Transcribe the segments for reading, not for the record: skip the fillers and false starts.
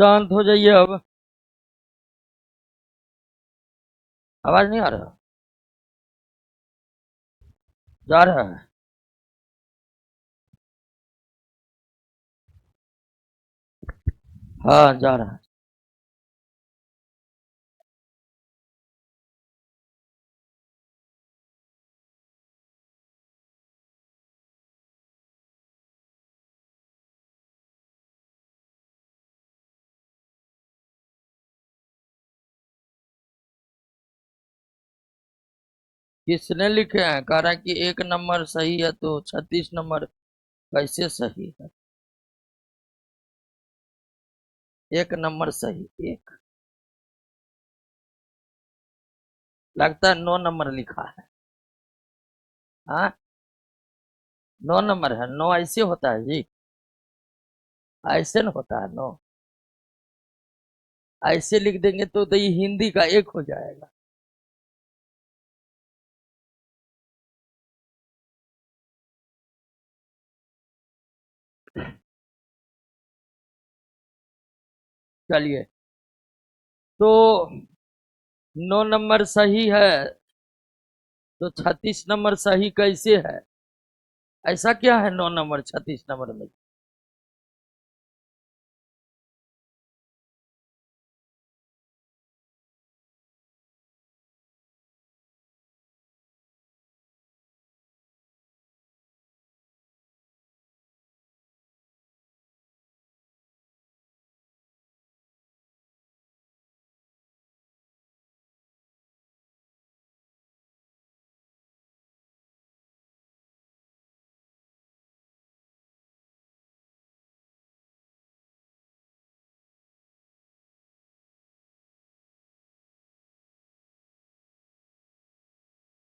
शांत हो जाइए अब। आवाज नहीं आ रहा? जा रहा है? हाँ, जा रहा है। किसने लिखे हैं? कह रहा है कि 1 नंबर सही है तो 36 नंबर कैसे सही है? 1 नंबर सही, एक। लगता है 9 नंबर लिखा है। हाँ, 9 नंबर है। 9 ऐसे होता है जी? ऐसे न होता है 9। ऐसे लिख देंगे तो ये हिंदी का एक हो जाएगा। चलिए, तो 9 नंबर सही है तो 36 नंबर सही कैसे है? ऐसा क्या है 9 नंबर 36 नंबर में?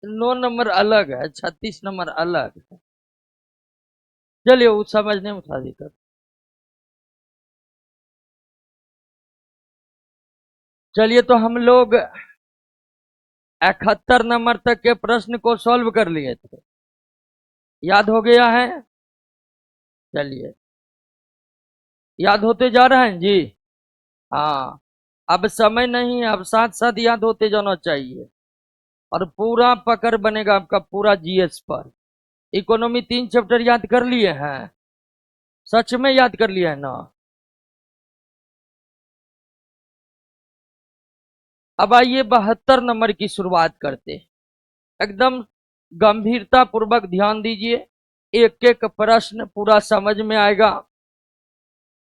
नौ नंबर अलग है, 36 नंबर अलग है। चलिए, वो समझने में था दिक्कत। चलिए, तो हम लोग 71 नंबर तक के प्रश्न को सॉल्व कर लिए थे। याद हो गया है? चलिए, याद होते जा रहा है जी। हाँ, अब समय नहीं है, अब साथ साथ याद होते जाना चाहिए। और पूरा पकड़ बनेगा आपका पूरा जीएस पर। इकोनॉमी 3 चैप्टर याद कर लिए हैं? सच में याद कर लिए हैं ना? अब आइए 72 नंबर की शुरुआत करते हैं। एकदम गंभीरता पूर्वक ध्यान दीजिए। एक एक प्रश्न पूरा समझ में आएगा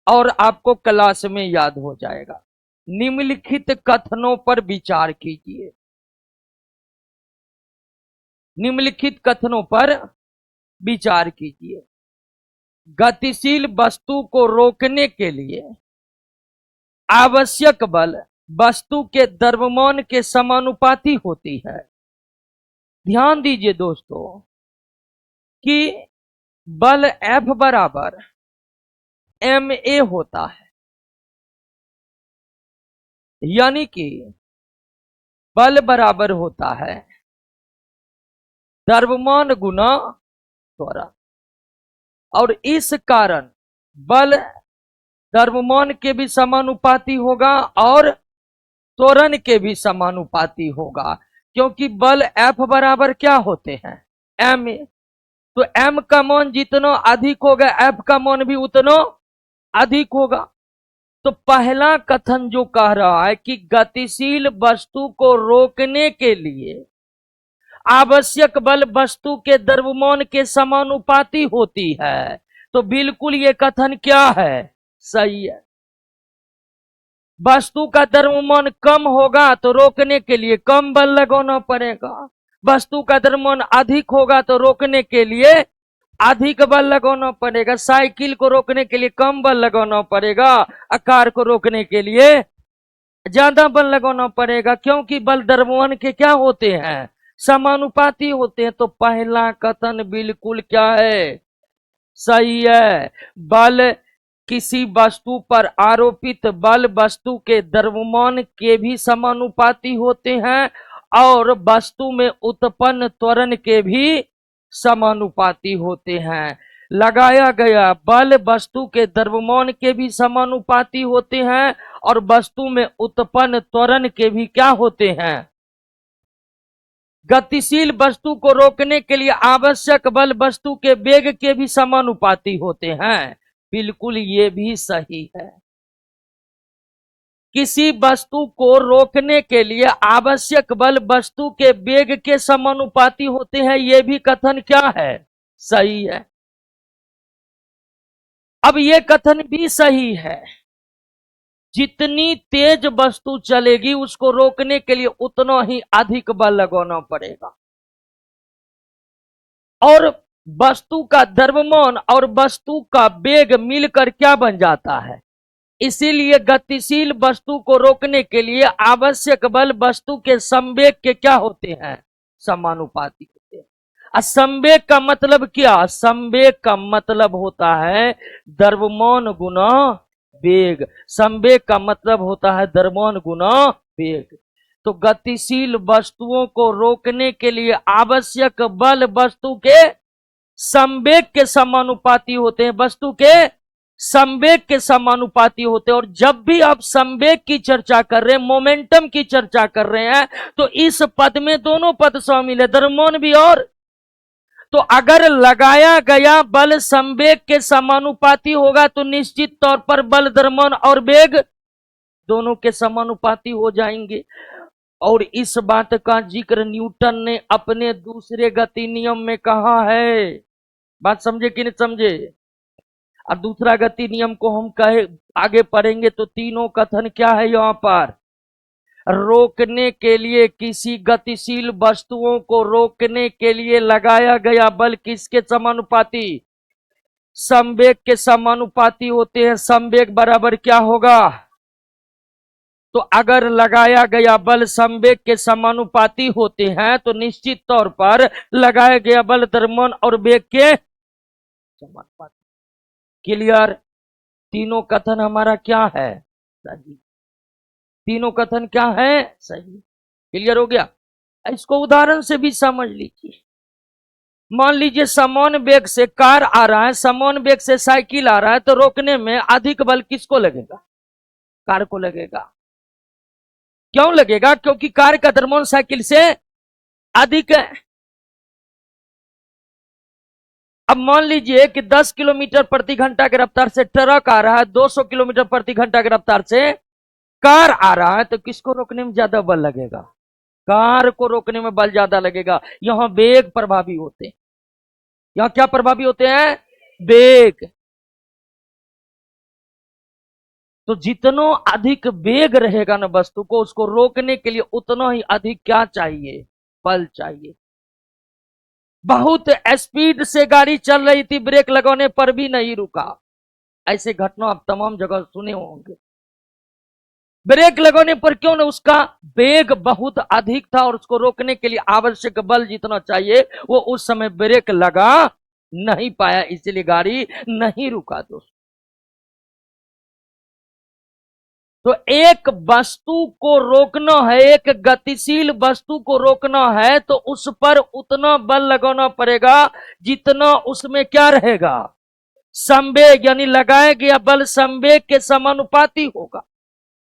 और आपको क्लास में याद हो जाएगा। निम्नलिखित कथनों पर विचार कीजिए। निम्नलिखित कथनों पर विचार कीजिए। गतिशील वस्तु को रोकने के लिए आवश्यक बल वस्तु के द्रव्यमान के समानुपाती होती है। ध्यान दीजिए दोस्तों कि बल F बराबर ma होता है। यानी कि बल बराबर होता है द्रव्यमान गुना त्वरण। और इस कारण बल द्रव्यमान के भी समानुपाती होगा और त्वरण के भी समानुपाती होगा, क्योंकि बल F बराबर क्या होते हैं? ma। तो m का मान जितना अधिक होगा F का मान भी उतना अधिक होगा। तो पहला कथन जो कह रहा है कि गतिशील वस्तु को रोकने के लिए आवश्यक बल वस्तु के द्रव्यमान के समानुपाती होती है, तो बिल्कुल ये कथन क्या है? सही है। वस्तु का द्रव्यमान कम होगा तो रोकने के लिए कम बल लगाना पड़ेगा। वस्तु का द्रव्यमान अधिक होगा तो रोकने के लिए अधिक बल लगाना पड़ेगा। साइकिल को रोकने के लिए कम बल लगाना पड़ेगा, कार को रोकने के लिए ज्यादा बल लगाना पड़ेगा, क्योंकि बल द्रव्यमान के क्या होते हैं? समानुपाती होते हैं। तो पहला कथन बिल्कुल क्या है? सही है। बल किसी वस्तु पर आरोपित बल वस्तु के द्रव्यमान के भी समानुपाती होते हैं और वस्तु में उत्पन्न त्वरण के भी समानुपाती होते हैं। लगाया गया बल वस्तु के द्रव्यमान के भी समानुपाती होते हैं और वस्तु में उत्पन्न त्वरण के भी क्या होते हैं? गतिशील वस्तु को रोकने के लिए आवश्यक बल वस्तु के वेग के भी समानुपाती होते हैं। बिल्कुल ये भी सही है। किसी वस्तु को रोकने के लिए आवश्यक बल वस्तु के वेग के समानुपाती होते हैं, यह भी कथन क्या है? सही है। अब यह कथन भी सही है, जितनी तेज वस्तु चलेगी उसको रोकने के लिए उतना ही अधिक बल लगाना पड़ेगा। और वस्तु का द्रव्यमान और वस्तु का वेग मिलकर क्या बन जाता है? इसीलिए गतिशील वस्तु को रोकने के लिए आवश्यक बल वस्तु के संवेग के क्या होते हैं? समानुपाती होते हैं। संवेग का मतलब क्या? संवेग का मतलब होता है द्रव्यमान गुना वेग। संवेग का मतलब होता है द्रव्यमान गुना वेग। तो गतिशील वस्तुओं को रोकने के लिए आवश्यक बल वस्तु के संवेग के समानुपाती होते हैं, वस्तु के संवेग के समानुपाती होते हैं। और जब भी आप संवेग की चर्चा कर रहे हैं, मोमेंटम की चर्चा कर रहे हैं, तो इस पद में दोनों पद शामिल है, द्रव्यमान भी और। तो अगर लगाया गया बल संवेग के समानुपाती होगा तो निश्चित तौर पर बल द्रव्यमान और वेग दोनों के समानुपाती हो जाएंगे। और इस बात का जिक्र न्यूटन ने अपने दूसरे गति नियम में कहा है। बात समझे कि नहीं समझे? और दूसरा गति नियम को हम कहे आगे पढ़ेंगे तो तीनों कथन क्या है यहां पर? रोकने के लिए, किसी गतिशील वस्तुओं को रोकने के लिए लगाया गया बल किसके समानुपाती? संवेग के समानुपाती होते हैं। संवेग बराबर क्या होगा? तो अगर लगाया गया बल संवेग के समानुपाती होते हैं तो निश्चित तौर पर लगाया गया बल द्रव्यमान और वेग के समानुपाती। क्लियर? तीनों कथन हमारा क्या है? सही। तीनों कथन क्या है? सही। क्लियर हो गया? इसको उदाहरण से भी समझ लीजिए। मान लीजिए समान वेग से कार आ रहा है, समान वेग से साइकिल आ रहा है, तो रोकने में अधिक बल किसको लगेगा? कार को लगेगा। क्यों लगेगा? क्योंकि कार का द्रव्यमान साइकिल से अधिक है। अब मान लीजिए कि 10 किलोमीटर प्रति घंटा की रफ्तार से ट्रक आ रहा है, 200 किलोमीटर प्रति घंटा की रफ्तार से कार आ रहा है, तो किसको रोकने में ज्यादा बल लगेगा? कार को रोकने में बल ज्यादा लगेगा। यहां वेग प्रभावी होते हैं। यहां क्या प्रभावी होते हैं? वेग। तो जितना अधिक वेग रहेगा ना वस्तु को, उसको रोकने के लिए उतना ही अधिक क्या चाहिए? बल चाहिए। बहुत स्पीड से गाड़ी चल रही थी, ब्रेक लगाने पर भी नहीं रुका। ऐसे घटना आप तमाम जगह सुने होंगे। ब्रेक लगाने पर क्यों ना? उसका वेग बहुत अधिक था और उसको रोकने के लिए आवश्यक बल जितना चाहिए वो उस समय ब्रेक लगा नहीं पाया, इसलिए गाड़ी नहीं रुका। दोस्तों, तो एक वस्तु को रोकना है, एक गतिशील वस्तु को रोकना है तो उस पर उतना बल लगाना पड़ेगा जितना उसमें क्या रहेगा? संवेग। यानी लगाया गया बल संवेग के समानुपाती होगा।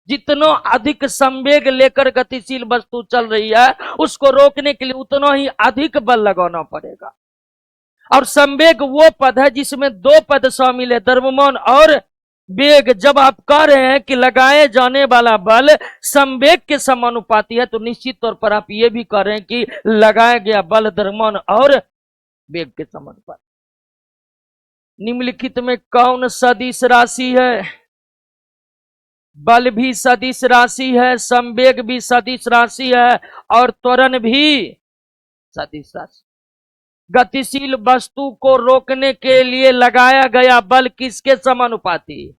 जितना अधिक संवेग लेकर गतिशील वस्तु चल रही है, उसको रोकने के लिए उतना ही अधिक बल लगाना पड़ेगा। और संवेग वो पद है जिसमें दो पद शामिल है, द्रव्यमान और वेग। जब आप कह रहे हैं कि लगाए जाने वाला बल संवेग के समानुपाती है, तो निश्चित तौर पर आप ये भी कह रहे हैं कि लगाया गया बल द्रव्यमान और वेग के समानुपाती। निम्नलिखित में कौन सदिश राशि है? बल भी सदिश राशि है, संवेग भी सदिश राशि है और त्वरण भी सदिश राशि। गतिशील वस्तु को रोकने के लिए लगाया गया बल किसके समानुपाती?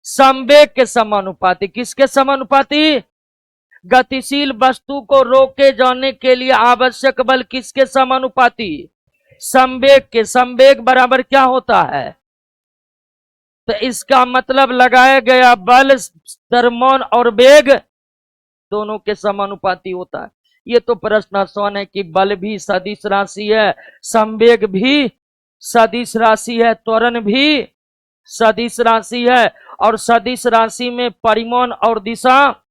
संवेग के समानुपाती। किसके समानुपाती? गतिशील वस्तु को रोके जाने के लिए आवश्यक बल किसके समानुपाती? संवेग के। संवेग बराबर क्या होता है? तो इसका मतलब लगाया गया बल द्रव्यमान और वेग दोनों के समानुपाती होता है। ये तो प्रश्न आसान है कि बल भी सदिश राशि है, संवेग भी सदिश राशि है, त्वरण भी सदिश राशि है, और सदिश राशि में परिमाण और दिशा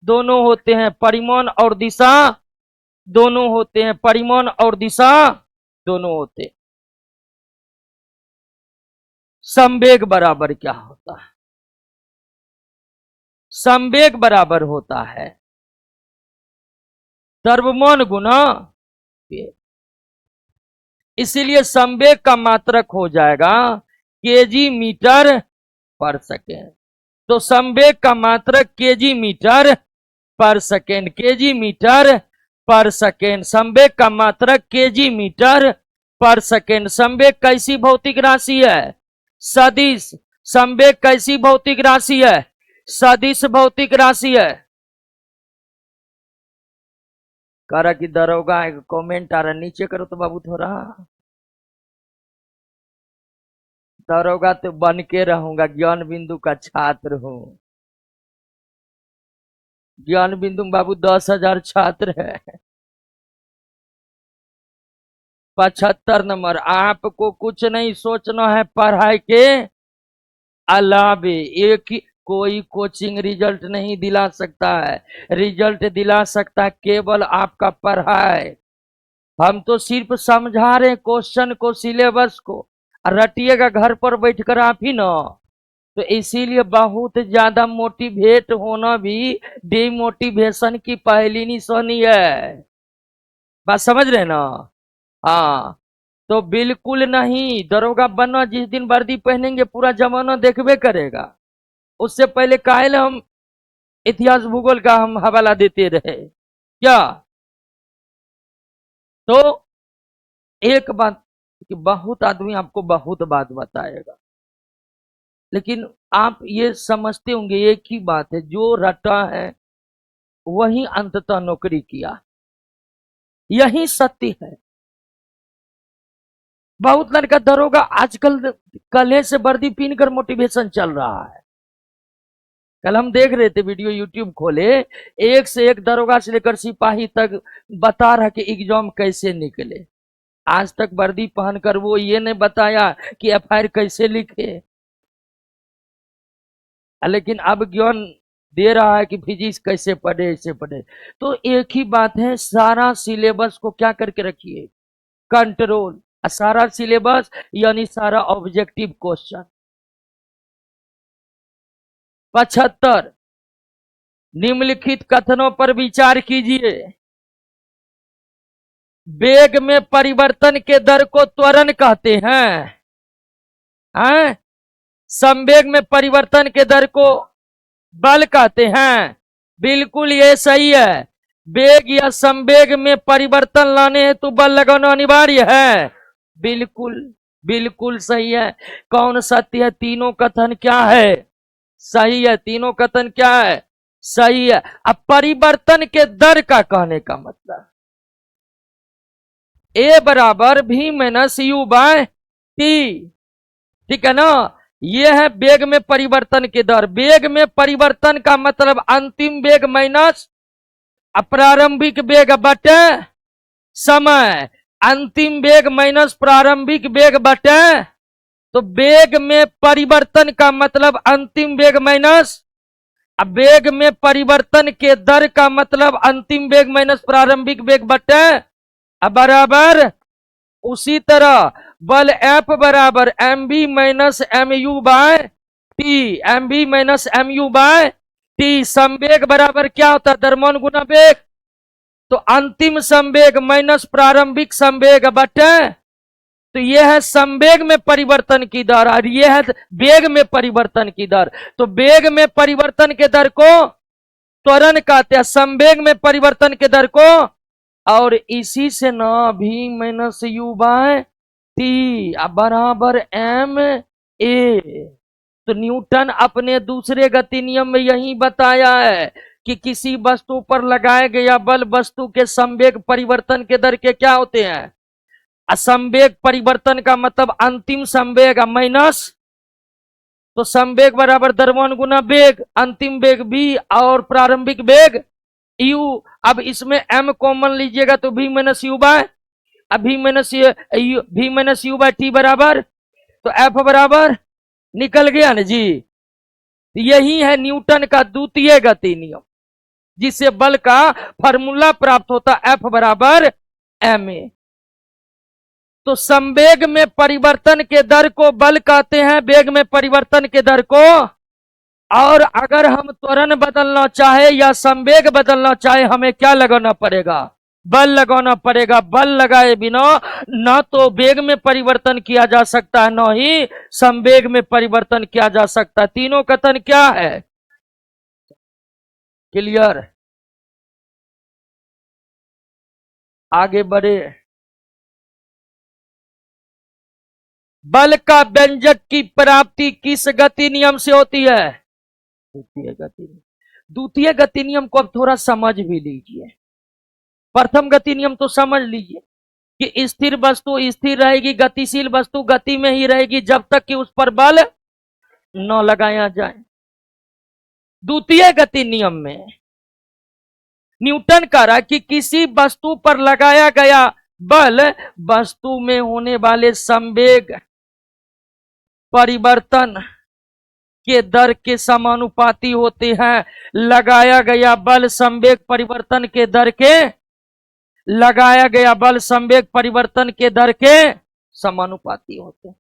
दोनों होते हैं, परिमाण और दिशा दोनों होते हैं, परिमाण और दिशा दोनों होते हैं। संवेग बराबर क्या होता है? संवेग बराबर होता है द्रव्यमान गुना वेग। इसीलिए संवेग का मात्रक हो जाएगा केजी मीटर पर सेकेंड। तो संवेग का मात्रक केजी मीटर पर सेकेंड, केजी मीटर पर सेकेंड, संवेग का मात्रक केजी मीटर पर सेकेंड। संवेग कैसी भौतिक राशि है? सदिश। संवेग कैसी भौतिक राशि है? सदिश भौतिक राशि है। कह रहा कि दरोगा एक कमेंट आ रहा, नीचे करो तो बाबू थोड़ा। दरोगा तो बन के रहूंगा, ज्ञान बिंदु का छात्र हूं। ज्ञान बिंदु बाबू 10,000 छात्र है, 75 नंबर। आपको कुछ नहीं सोचना है पढ़ाई के अलावे। एक ही कोई कोचिंग रिजल्ट नहीं दिला सकता है, रिजल्ट दिला सकता है केवल आपका पढ़ाई। हम तो सिर्फ समझा रहे क्वेश्चन को, सिलेबस को, रटिएगा घर पर बैठकर आप ही ना। तो इसीलिए बहुत ज्यादा मोटिवेट होना भी डिमोटिवेशन की पहली निशानी है। बात समझ रहे ना? हाँ, तो बिल्कुल नहीं। दरोगा बनना जिस दिन वर्दी पहनेंगे पूरा जमाना देखबे करेगा। उससे पहले कायल हम इतिहास भूगोल का हम हवाला देते रहे क्या? तो एक बात कि बहुत आदमी आपको बहुत बात बताएगा, लेकिन आप ये समझते होंगे एक ही बात है, जो रटा है वही अंततः नौकरी किया, यही सत्य है। बहुत लड़का दरोगा आजकल कले से वर्दी पहन कर मोटिवेशन चल रहा है। कल हम देख रहे थे वीडियो, यूट्यूब खोले, एक से एक दरोगा से लेकर सिपाही तक बता रहा कि एग्जाम कैसे निकले। आज तक वर्दी पहनकर वो ये नहीं बताया कि एफआईआर कैसे लिखे, लेकिन अब ज्ञान दे रहा है कि फिजिक्स कैसे पढ़े, ऐसे पढ़े। तो एक ही बात है, सारा सिलेबस को क्या करके रखिए, कंट्रोल। सारा सिलेबस यानी सारा ऑब्जेक्टिव क्वेश्चन। 75 निम्नलिखित कथनों पर विचार कीजिए। वेग में परिवर्तन के दर को त्वरण कहते हैं, संवेग में परिवर्तन के दर को बल कहते हैं। बिल्कुल ये सही है। वेग या संवेग में परिवर्तन लाने हेतु बल लगाना अनिवार्य है। बिल्कुल बिल्कुल सही है। कौन सत्य है? तीनों कथन क्या है? सही है। तीनों कथन क्या है? सही है। अब परिवर्तन के दर का कहने का मतलब ए बराबर भी माइनस यू बाय टी, ठीक है ना? यह है वेग में परिवर्तन के दर। वेग में परिवर्तन का मतलब अंतिम वेग माइनस प्रारंभिक वेग बटे समय, अंतिम वेग माइनस प्रारंभिक वेग बटे। तो वेग में परिवर्तन का मतलब अंतिम वेग माइनस, अब वेग में परिवर्तन के दर का मतलब अंतिम वेग माइनस प्रारंभिक वेग बटे बराबर। उसी तरह बल F बराबर mv minus mu by T, mv minus mu by T. संवेग बराबर क्या होता है? द्रव्यमान गुना वेग। तो अंतिम संवेग माइनस प्रारंभिक संवेग बटे, तो यह है संवेग में परिवर्तन की दर और यह है वेग में परिवर्तन की दर। तो वेग में परिवर्तन के दर को त्वरण कहते हैं, संवेग में परिवर्तन के दर को, और इसी से ना भी माइनस यू बाय टी बराबर एम ए। तो न्यूटन अपने दूसरे गति नियम में यही बताया है कि किसी वस्तु पर लगाया गया बल वस्तु के संवेग परिवर्तन के दर के क्या होते हैं? असंवेग परिवर्तन का मतलब अंतिम संवेग माइनस, तो संवेग बराबर द्रव्यमान गुना वेग, अंतिम वेग v और प्रारंभिक वेग u। अब इसमें m कॉमन लीजिएगा तो v माइनस यू बाय अब भी माइनस यू बाई टी बराबर, तो एफ बराबर निकल गया ना जी। यही है न्यूटन का द्वितीय गति नियम, जिससे बल का फॉर्मूला प्राप्त होता एफ बराबर एम ए। तो संवेग में परिवर्तन के दर को बल कहते हैं, वेग में परिवर्तन के दर को। और अगर हम त्वरण बदलना चाहे या संवेग बदलना चाहे, हमें क्या लगाना पड़ेगा? बल लगाना पड़ेगा। बल लगाए बिना न तो वेग में परिवर्तन किया जा सकता है, न ही संवेग में परिवर्तन किया जा सकता है। तीनों कथन क्या है? क्लियर? आगे बढ़े। बल का व्यंजक की प्राप्ति किस गति नियम से होती है? द्वितीय गति नियम। द्वितीय गति नियम को अब थोड़ा समझ भी लीजिए। प्रथम गति नियम तो समझ लीजिए कि स्थिर वस्तु स्थिर रहेगी, गतिशील वस्तु गति में ही रहेगी जब तक कि उस पर बल न लगाया जाए। द्वितीय गति नियम में न्यूटन कह रहा कि किसी वस्तु पर लगाया गया बल वस्तु में होने वाले संवेग परिवर्तन के दर के समानुपाती होते हैं। लगाया गया बल संवेग परिवर्तन के दर के, लगाया गया बल संवेग परिवर्तन के दर के समानुपाती होते हैं।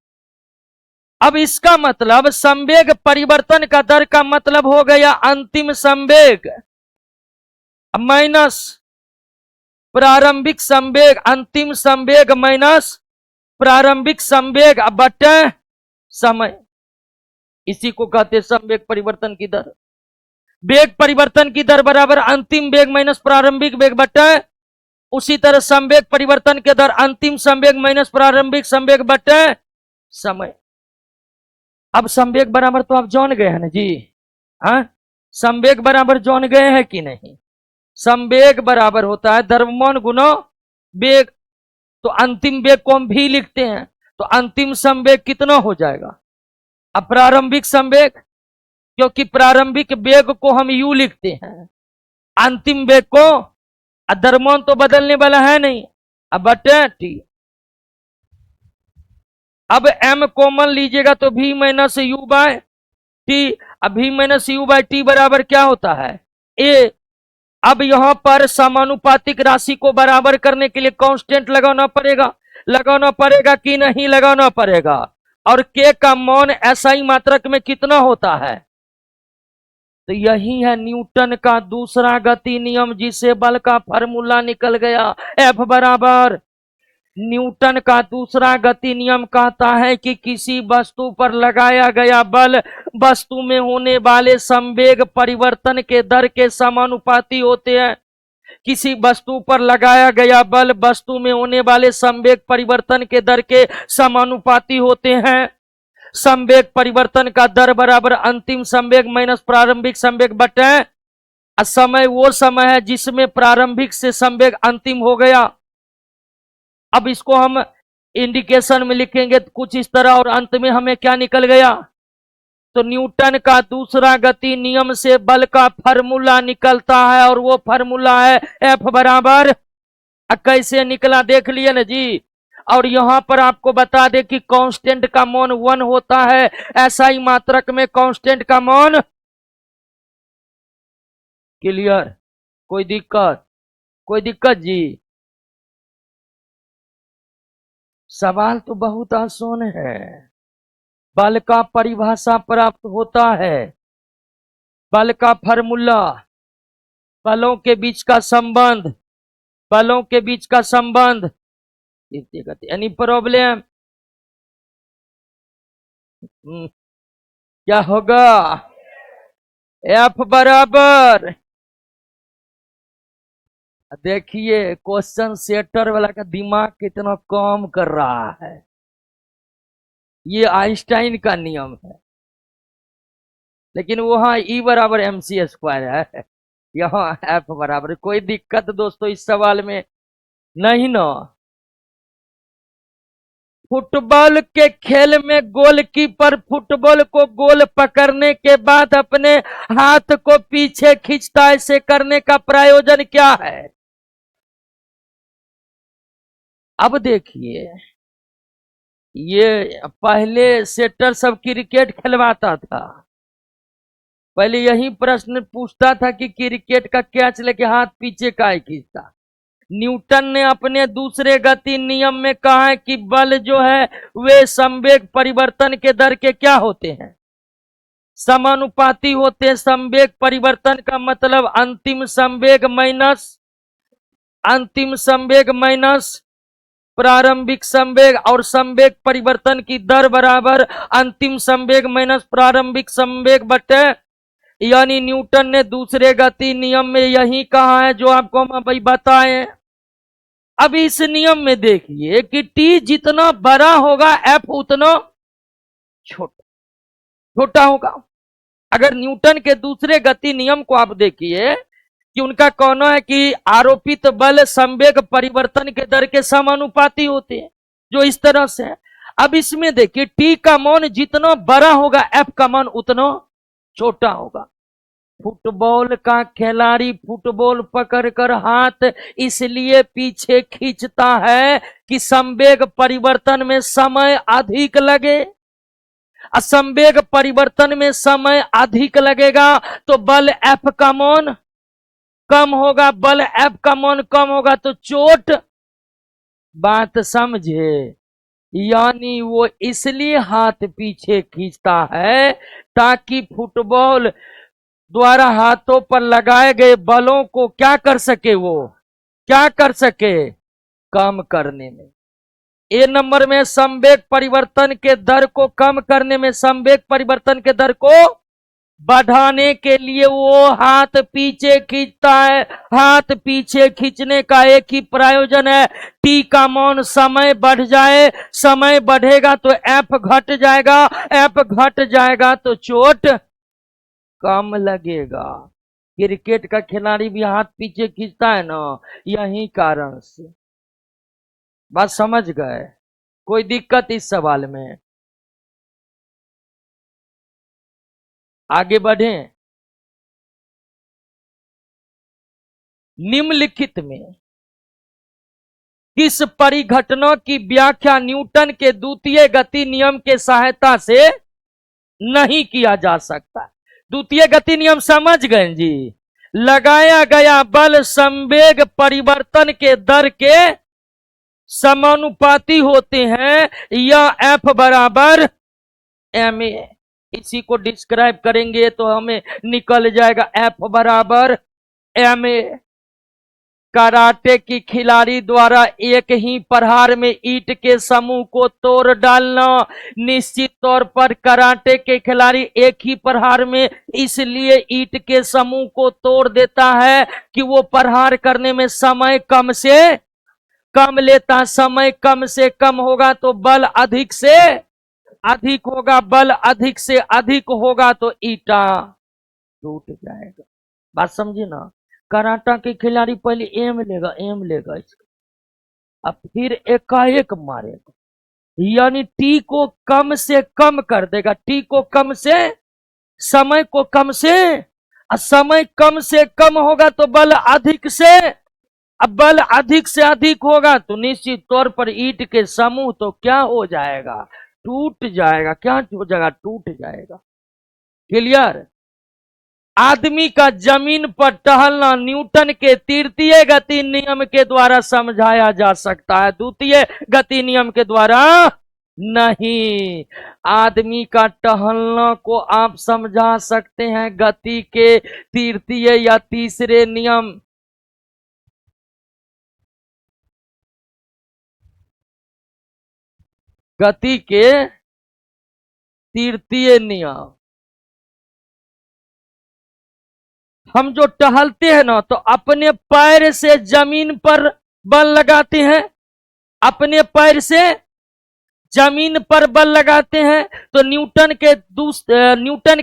अब इसका मतलब संवेग परिवर्तन का दर का मतलब हो गया अंतिम संवेग माइनस प्रारंभिक संवेग, अंतिम संवेग माइनस प्रारंभिक संवेग बटे समय। इसी को कहते हैं संवेग परिवर्तन की दर। वेग परिवर्तन की दर बराबर अंतिम वेग माइनस प्रारंभिक वेग बटे, उसी तरह संवेग परिवर्तन के दर अंतिम संवेग माइनस प्रारंभिक संवेग बटे समय। अब संवेग बराबर तो आप जान गए हैं ना जी? हाँ, संवेग बराबर जान गए हैं कि नहीं? संवेग बराबर होता है द्रव्यमान गुना वेग। तो अंतिम वेग को हम भी लिखते हैं, तो अंतिम संवेग कितना हो जाएगा? अब प्रारंभिक संवेग, क्योंकि प्रारंभिक वेग को हम यू लिखते हैं, अंतिम वेग को, द्रव्यमान तो बदलने वाला है नहीं, अब बटे टी। अब m कॉमन लीजिएगा तो v minus u by T. अब v minus u by T बराबर क्या होता है? a। अब यहां पर समानुपातिक राशि को बराबर करने के लिए कांस्टेंट लगाना पड़ेगा कि नहीं लगाना पड़ेगा? और k का मान SI मात्रक में कितना होता है? तो यही है न्यूटन का दूसरा गति नियम, जिसे बल का फार्मूला निकल गया F बराबर। न्यूटन का दूसरा गति नियम कहता है कि किसी वस्तु पर लगाया गया बल वस्तु में होने वाले संवेग परिवर्तन के दर के समानुपाती होते हैं। किसी वस्तु पर लगाया गया बल वस्तु में होने वाले संवेग परिवर्तन के दर के समानुपाती होते हैं। संवेग परिवर्तन का दर बराबर अंतिम संवेग माइनस प्रारंभिक संवेग बटे समय। वो समय है जिसमें प्रारंभिक से संवेग अंतिम हो गया। अब इसको हम इंडिकेशन में लिखेंगे कुछ इस तरह, और अंत में हमें क्या निकल गया? तो न्यूटन का दूसरा गति नियम से बल का फार्मूला निकलता है, और वो फार्मूला है F बराबर। कैसे निकला देख लिए ना जी? और यहां पर आपको बता दे कि कांस्टेंट का मान 1 होता है, SI मात्रक में कांस्टेंट का मान। क्लियर? कोई दिक्कत जी? सवाल तो बहुत आसान है। बल का परिभाषा प्राप्त होता है, बल का फार्मूला, बलों के बीच का संबंध, एनी प्रॉब्लम? क्या होगा? F बराबर। देखिए क्वेश्चन सेटर वाला का दिमाग कितना काम कर रहा है। ये आइंस्टाइन का नियम है, लेकिन वहां E बराबर mc स्क्वायर है, यहाँ F बराबर। कोई दिक्कत दोस्तों इस सवाल में नहीं ना? फुटबॉल के खेल में गोलकीपर फुटबॉल को गोल पकड़ने के बाद अपने हाथ को पीछे खींचता है, ऐसे करने का प्रयोजन क्या है? अब देखिए, ये पहले सेटर सब क्रिकेट खिलवाता था, पहले यही प्रश्न पूछता था कि क्रिकेट का कैच लेके हाथ पीछे काहे खींचता। न्यूटन ने अपने दूसरे गति नियम में कहा है कि बल जो है वे संवेग परिवर्तन के दर के क्या होते हैं, समानुपाती होते हैं। संवेग परिवर्तन का मतलब अंतिम संवेग माइनस प्रारंभिक संवेग, और संवेग परिवर्तन की दर बराबर अंतिम संवेग माइनस प्रारंभिक संवेग बटे, यानी न्यूटन ने दूसरे गति नियम में यही कहा है जो आपको हम अभी बताए। अब इस नियम में देखिए कि टी जितना बड़ा होगा एफ उतना छोटा होगा। अगर न्यूटन के दूसरे गति नियम को आप देखिए कि उनका कहना है कि आरोपित बल संवेग परिवर्तन के दर के समानुपाती होते हैं, जो इस तरह से है। अब इसमें देखिए टी का मान जितना बड़ा होगा एफ का मान उतना छोटा होगा। फुटबॉल का खिलाड़ी फुटबॉल पकड़कर हाथ इसलिए पीछे खींचता है कि संवेग परिवर्तन में समय अधिक लगे। संवेग परिवर्तन में समय अधिक लगेगा तो बल एफ का मान कम होगा, बल एफ का मान कम होगा तो चोट। बात समझे? यानी वो इसलिए हाथ पीछे खींचता है ताकि फुटबॉल द्वारा हाथों पर लगाए गए बलों को क्या कर सके, वो क्या कर सके, कम करने में। ए नंबर में संवेग परिवर्तन के दर को कम करने में, संवेग परिवर्तन के दर को बढ़ाने के लिए वो हाथ पीछे खींचता है। हाथ पीछे खींचने का एक ही प्रयोजन है, टी का मान समय बढ़ जाए, समय बढ़ेगा तो एफ घट जाएगा, एफ घट जाएगा तो चोट कम लगेगा। क्रिकेट का खिलाड़ी भी हाथ पीछे खींचता है ना, यही कारण से। बात समझ गए? कोई दिक्कत इस सवाल में? आगे बढ़े। निम्नलिखित में किस परिघटना की व्याख्या न्यूटन के द्वितीय गति नियम के सहायता से नहीं किया जा सकता? द्वितीय गति नियम समझ गए जी? लगाया गया बल संवेग परिवर्तन के दर के समानुपाती होते हैं या एफ बराबर एम ए। इसी को डिस्क्राइब करेंगे तो हमें निकल जाएगा एफ बराबर एम ए। कराटे की खिलाड़ी द्वारा एक ही प्रहार में ईंट के समूह को तोड़ डालना। निश्चित तौर पर कराटे के खिलाड़ी एक ही प्रहार में इसलिए ईंट के समूह को तोड़ देता है कि वो प्रहार करने में समय कम से कम लेता। समय कम से कम होगा तो बल अधिक से अधिक होगा, बल अधिक से अधिक होगा तो ईटा टूट जाएगा। बात समझी ना? कराटा के खिलाड़ी पहले एम लेगा इसका, अब फिर एकाएक मारेगा, यानी टी को कम से कम कर देगा। टी को कम से, समय को कम से, समय कम से कम होगा तो बल अधिक से, अब बल अधिक से अधिक होगा तो निश्चित तौर पर ईंट के समूह तो क्या हो जाएगा, टूट जाएगा। क्या हो जाएगा? टूट जाएगा। क्लियर? आदमी का जमीन पर टहलना न्यूटन के तृतीय गति नियम के द्वारा समझाया जा सकता है, द्वितीय गति नियम के द्वारा नहीं। आदमी का टहलना को आप समझा सकते हैं गति के तृतीय या तीसरे नियम, गति के तृतीय नियम। हम जो टहलते हैं ना तो अपने पैर से जमीन पर बल लगाते हैं, अपने पैर से जमीन पर बल लगाते हैं तो न्यूटन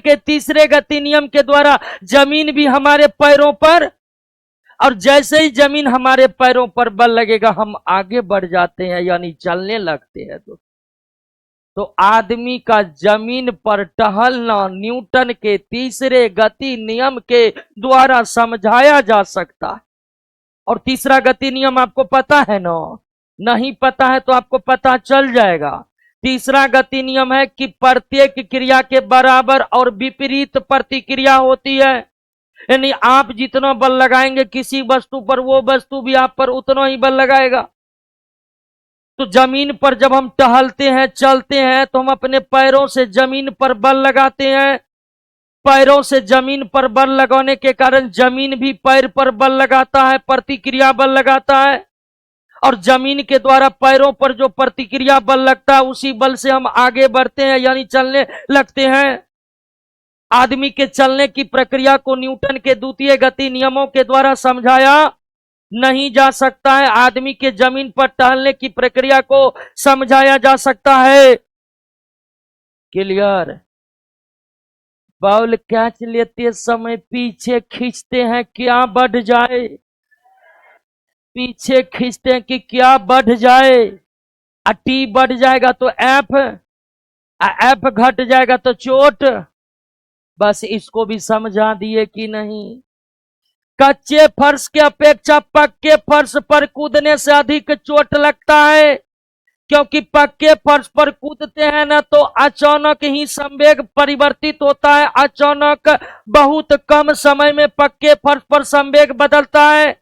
के तीसरे गति नियम के द्वारा जमीन भी हमारे पैरों पर, और जैसे ही जमीन हमारे पैरों पर बल लगेगा हम आगे बढ़ जाते हैं यानी चलने लगते हैं। तो आदमी का जमीन पर टहलना न्यूटन के तीसरे गति नियम के द्वारा समझाया जा सकता है। और तीसरा गति नियम आपको पता है ना, नहीं पता है तो आपको पता चल जाएगा। तीसरा गति नियम है कि प्रत्येक क्रिया के बराबर और विपरीत प्रतिक्रिया होती है। यानी आप जितना बल लगाएंगे किसी वस्तु पर, वो वस्तु भी आप पर उतना ही बल लगाएगा। तो जमीन पर जब हम टहलते हैं, चलते हैं, तो हम अपने पैरों से जमीन पर बल लगाते हैं। पैरों से जमीन पर बल लगाने के कारण जमीन भी पैर पर बल लगाता है, प्रतिक्रिया बल लगाता है। और जमीन के द्वारा पैरों पर जो प्रतिक्रिया बल लगता है, उसी बल से हम आगे बढ़ते हैं, यानी चलने लगते हैं। आदमी के चलने की प्रक्रिया को न्यूटन के द्वितीय गति नियमों के द्वारा समझाया नहीं जा सकता है। आदमी के जमीन पर टहलने की प्रक्रिया को समझाया जा सकता है। क्लियर? बॉल कैच लेते समय पीछे खींचते हैं क्या बढ़ जाए, पीछे खींचते हैं कि क्या बढ़ जाए। टी बढ़ जाएगा तो एफ, एफ घट जाएगा तो चोट। बस इसको भी समझा दिए कि नहीं। कच्चे फर्श के अपेक्षा पक्के फर्श पर कूदने से अधिक चोट लगता है, क्योंकि पक्के फर्श पर कूदते हैं ना तो अचानक ही संवेग परिवर्तित होता है। अचानक बहुत कम समय में पक्के फर्श पर संवेग बदलता है।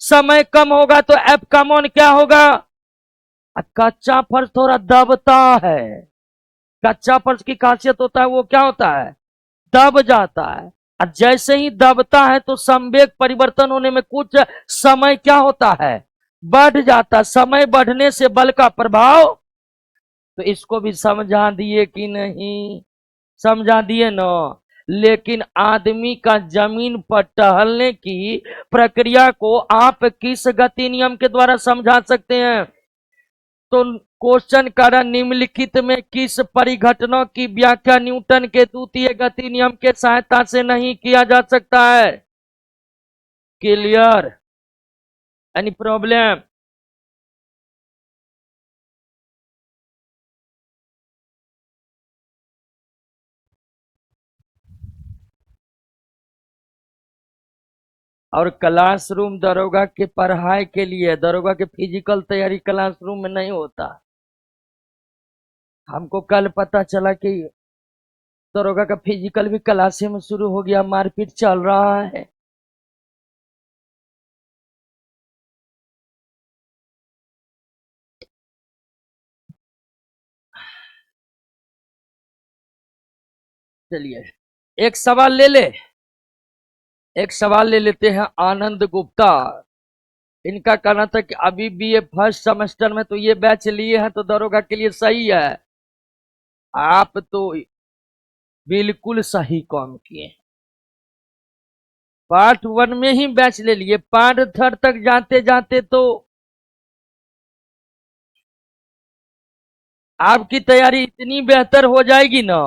समय कम होगा तो एफ का मान क्या होगा? कच्चा फर्श थोड़ा दबता है। कच्चा फर्श की खासियत होता है वो क्या होता है? दब जाता है। और जैसे ही दबता है तो संवेग परिवर्तन होने में कुछ समय क्या होता है? बढ़ जाता। समय बढ़ने से बल का प्रभाव। तो इसको भी समझा दिए कि नहीं? समझा दिए ना। लेकिन आदमी का जमीन पर टहलने की प्रक्रिया को आप किस गति नियम के द्वारा समझा सकते हैं? तो क्वेश्चन करा, निम्नलिखित में किस परिघटना की व्याख्या न्यूटन के द्वितीय गति नियम के सहायता से नहीं किया जा सकता है? क्लियर? Any problem? और क्लासरूम दरोगा के पढ़ाई के लिए, दरोगा के फिजिकल तैयारी क्लासरूम में नहीं होता। हमको कल पता चला कि दरोगा का फिजिकल भी क्लासे में शुरू हो गया, मारपीट चल रहा है। चलिए एक सवाल ले ले, एक सवाल ले लेते हैं। आनंद गुप्ता, इनका कहना था कि अभी भी ये फर्स्ट सेमेस्टर में तो ये बैच लिए हैं तो दरोगा के लिए सही है। आप तो बिल्कुल सही काम किए। पार्ट 1 में ही बैच ले लिए, पार्ट 3 तक जाते जाते तो आपकी तैयारी इतनी बेहतर हो जाएगी ना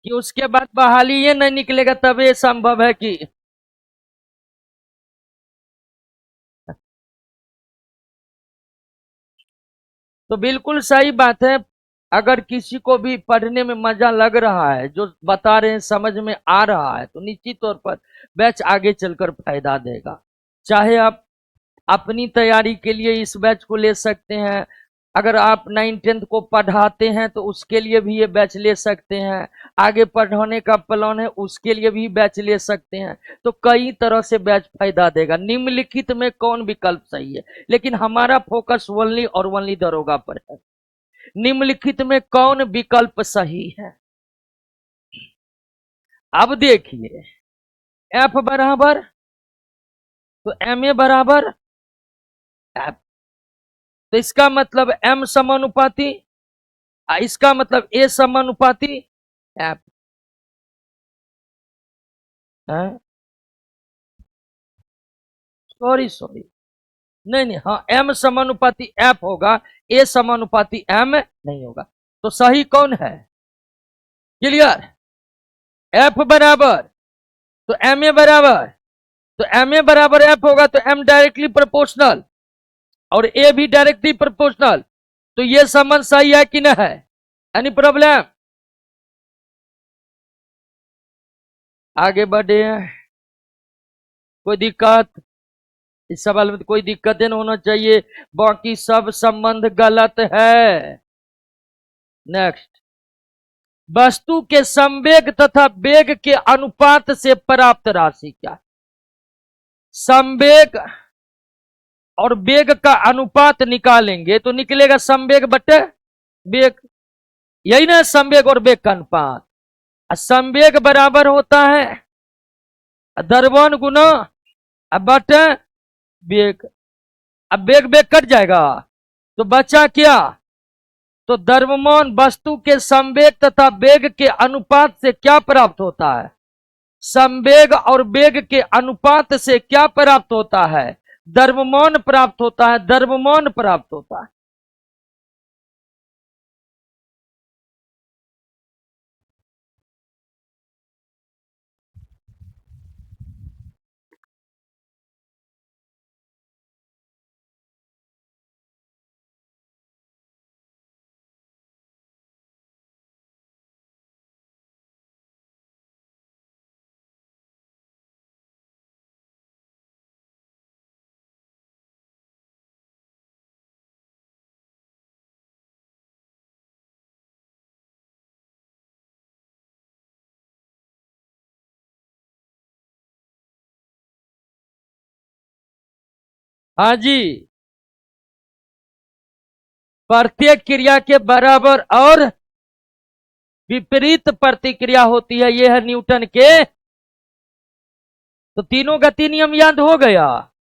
कि उसके बाद बहाली ये नहीं निकलेगा, तब ये संभव है कि तो बिल्कुल सही बात है। अगर किसी को भी पढ़ने में मजा लग रहा है, जो बता रहे हैं समझ में आ रहा है, तो निश्चित तौर पर बैच आगे चलकर फायदा देगा। चाहे आप अपनी तैयारी के लिए इस बैच को ले सकते हैं, अगर आप 9th-10th को पढ़ाते हैं तो उसके लिए भी ये बैच ले सकते हैं, आगे पढ़ाने का प्लान है उसके लिए भी बैच ले सकते हैं। तो कई तरह से बैच फायदा देगा। निम्नलिखित में कौन विकल्प सही है? लेकिन हमारा फोकस ओनली और ओनली दरोगा पर है। निम्नलिखित में कौन विकल्प सही है? अब देखिए, एफ बराबर तो एम ए बराबर एफ, तो इसका मतलब एम समानुपाती, इसका मतलब ए समानुपाती एफ है। सॉरी सॉरी, नहीं नहीं, हाँ एम समानुपाती एफ होगा, ए समानुपाती एम नहीं होगा। तो सही कौन है? क्लियर? एफ बराबर तो एम ए बराबर, तो एम ए बराबर एफ होगा तो एम डायरेक्टली प्रोपोर्शनल और ए भी डायरेक्टली प्रोपोर्शनल। तो ये संबंध सही है कि नहीं है? Any problem? आगे बढ़े, कोई दिक्कत? इस सवाल में तो कोई दिक्कत नहीं होना चाहिए, बाकी सब संबंध गलत है। नेक्स्ट, वस्तु के संवेग तथा वेग के अनुपात से प्राप्त राशि क्या है? संवेग और वेग का अनुपात निकालेंगे तो निकलेगा संवेग बटे वेग, यही ना संवेग और वेग का अनुपात। संवेग बराबर होता है द्रव्यमान गुना बटे वेग। अब वेग वेग कट जाएगा तो बचा क्या? तो द्रव्यमान वस्तु के संवेग तथा वेग के अनुपात से क्या प्राप्त होता है? संवेग और वेग के अनुपात से क्या प्राप्त होता है? द्रव्यमान प्राप्त होता है, द्रव्यमान प्राप्त होता है। हाँ जी, प्रत्येक क्रिया के बराबर और विपरीत प्रतिक्रिया होती है, यह है न्यूटन के। तो तीनों गति नियम याद हो गया,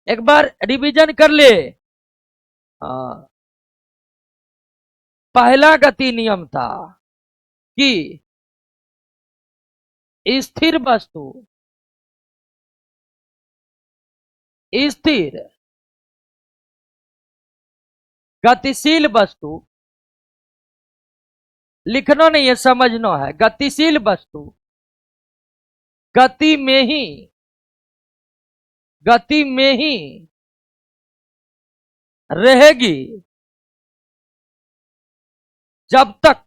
एक बार रिवीजन कर ले। हाँ, पहला गति नियम था कि स्थिर वस्तु स्थिर गतिशील वस्तु, लिखना नहीं है समझना है, गतिशील वस्तु गति में ही रहेगी जब तक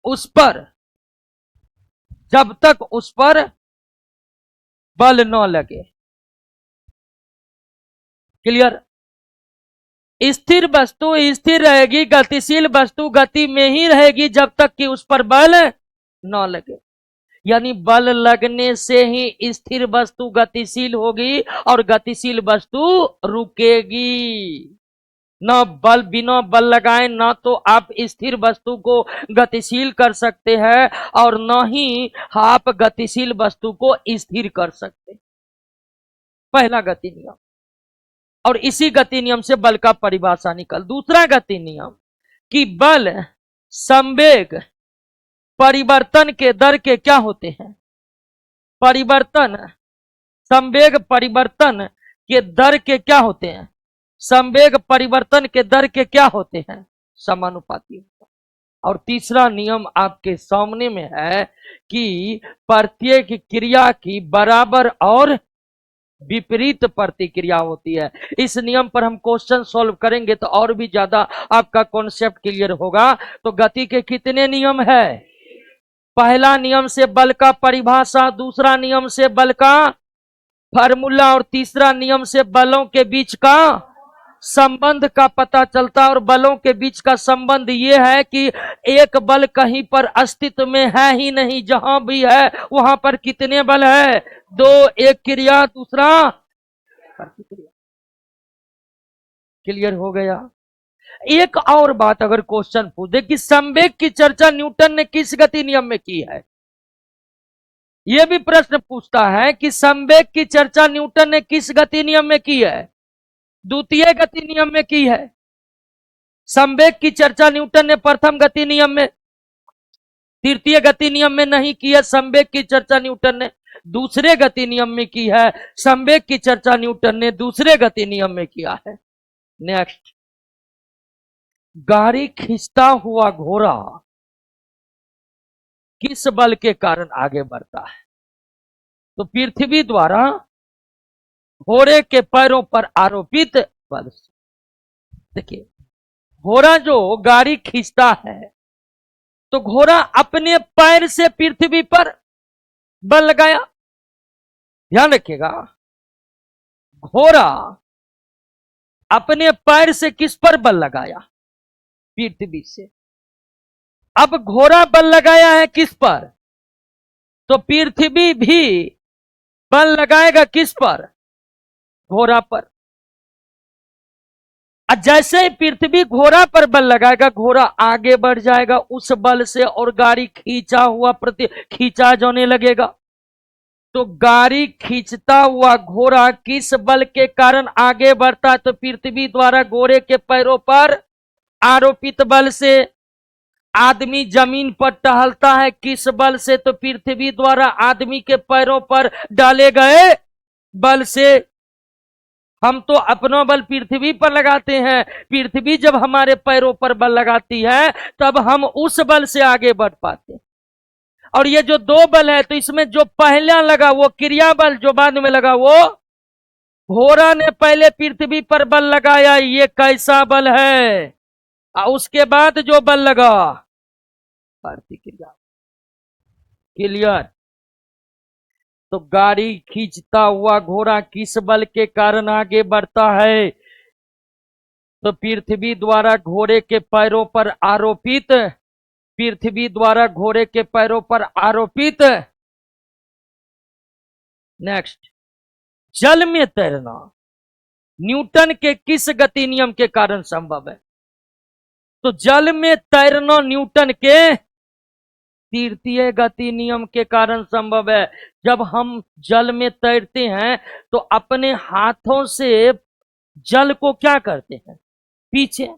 उस पर बल न लगे। क्लियर? स्थिर वस्तु स्थिर रहेगी, गतिशील वस्तु गति में ही रहेगी जब तक कि उस पर बल न लगे। यानी बल लगने से ही स्थिर वस्तु गतिशील होगी और गतिशील वस्तु रुकेगी। ना बल, बिना बल लगाए ना तो आप स्थिर वस्तु को गतिशील कर सकते हैं और ना ही आप गतिशील वस्तु को स्थिर कर सकते। पहला गति नियम, और इसी गति नियम से बल का परिभाषा निकल। दूसरा गति नियम कि बल संवेग परिवर्तन के दर के क्या होते हैं? परिवर्तन, संवेग परिवर्तन के दर के क्या होते हैं? संवेग परिवर्तन के दर के क्या होते हैं? समानुपाती। और तीसरा नियम आपके सामने में है कि प्रत्येक क्रिया की बराबर और विपरीत प्रतिक्रिया होती है। इस नियम पर हम क्वेश्चन सॉल्व करेंगे तो और भी ज्यादा आपका कॉन्सेप्ट क्लियर होगा। तो गति के कितने नियम है? पहला नियम से बल का परिभाषा, दूसरा नियम से बल का फार्मूला और तीसरा नियम से बलों के बीच का संबंध का पता चलता है। और बलों के बीच का संबंध यह है कि एक बल कहीं पर अस्तित्व में है ही नहीं, जहां भी है वहां पर कितने बल है? दो, एक क्रिया दूसरा प्रतिक्रिया। क्लियर हो गया? एक और बात अगर क्वेश्चन पूछे कि संवेग की चर्चा न्यूटन ने किस गति नियम में की है, यह भी प्रश्न पूछता है कि संवेग की चर्चा न्यूटन ने किस गति नियम में की है? द्वितीय गति नियम में की है। संवेग की चर्चा न्यूटन ने प्रथम गति नियम में, तृतीय गति नियम में नहीं की है। संवेग की चर्चा न्यूटन ने दूसरे गति नियम में की है। संवेग की चर्चा न्यूटन ने दूसरे गति नियम में किया है। नेक्स्ट, गाड़ी खींचता हुआ घोड़ा किस बल के कारण आगे बढ़ता है? तो पृथ्वी द्वारा घोड़े के पैरों पर आरोपित बल से। देखिए, घोड़ा जो गाड़ी खींचता है तो घोड़ा अपने पैर से पृथ्वी पर बल लगाया, ध्यान रखिएगा, घोड़ा अपने पैर से किस पर बल लगाया? पृथ्वी से। अब घोड़ा बल लगाया है किस पर? तो पृथ्वी भी बल लगाएगा किस पर? घोड़ा पर। जैसे ही पृथ्वी घोड़ा पर बल लगाएगा, घोड़ा आगे बढ़ जाएगा उस बल से, और गाड़ी खींचा जाने लगेगा। तो गाड़ी खींचता हुआ घोड़ा किस बल के कारण आगे बढ़ता है? तो पृथ्वी द्वारा घोड़े के पैरों पर आरोपित बल से। आदमी जमीन पर टहलता है किस बल से? तो पृथ्वी द्वारा आदमी के पैरों पर डाले गए बल से। हम तो अपना बल पृथ्वी पर लगाते हैं, पृथ्वी जब हमारे पैरों पर बल लगाती है तब हम उस बल से आगे बढ़ पाते हैं। और ये जो दो बल है, तो इसमें जो पहला लगा वो क्रिया बल, जो बाद में लगा वो घोड़ा ने पहले पृथ्वी पर बल लगाया, ये कैसा बल है? और उसके बाद जो बल लगा प्रतिक्रिया। क्लियर? तो गाड़ी खींचता हुआ घोड़ा किस बल के कारण आगे बढ़ता है? तो पृथ्वी द्वारा घोड़े के पैरों पर आरोपित, पृथ्वी द्वारा घोड़े के पैरों पर आरोपित। नेक्स्ट, जल में तैरना न्यूटन के किस गति नियम के कारण संभव है? तो जल में तैरना न्यूटन के तृतीय गति नियम के कारण संभव है। जब हम जल में तैरते हैं तो अपने हाथों से जल को क्या करते हैं? पीछे।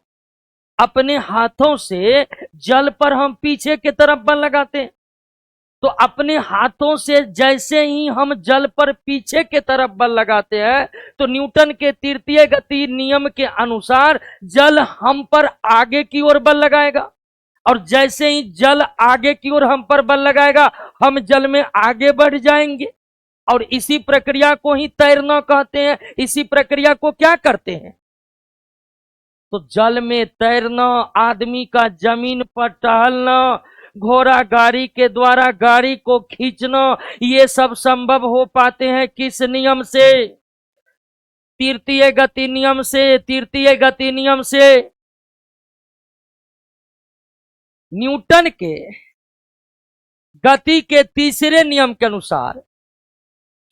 अपने हाथों से जल पर हम पीछे की तरफ बल लगाते हैं। तो अपने हाथों से जैसे ही हम जल पर पीछे की तरफ बल लगाते हैं, तो न्यूटन के तृतीय गति नियम के अनुसार जल हम पर आगे की ओर बल लगाएगा। और जैसे ही जल आगे की ओर हम पर बल लगाएगा, हम जल में आगे बढ़ जाएंगे। और इसी प्रक्रिया को ही तैरना कहते हैं। इसी प्रक्रिया को क्या करते हैं? तो जल में तैरना, आदमी का जमीन पर टहलना, घोड़ा गाड़ी के द्वारा गाड़ी को खींचना, ये सब संभव हो पाते हैं किस नियम से? तृतीय गति नियम से। तृतीय गति नियम से। न्यूटन के गति के तीसरे नियम के अनुसार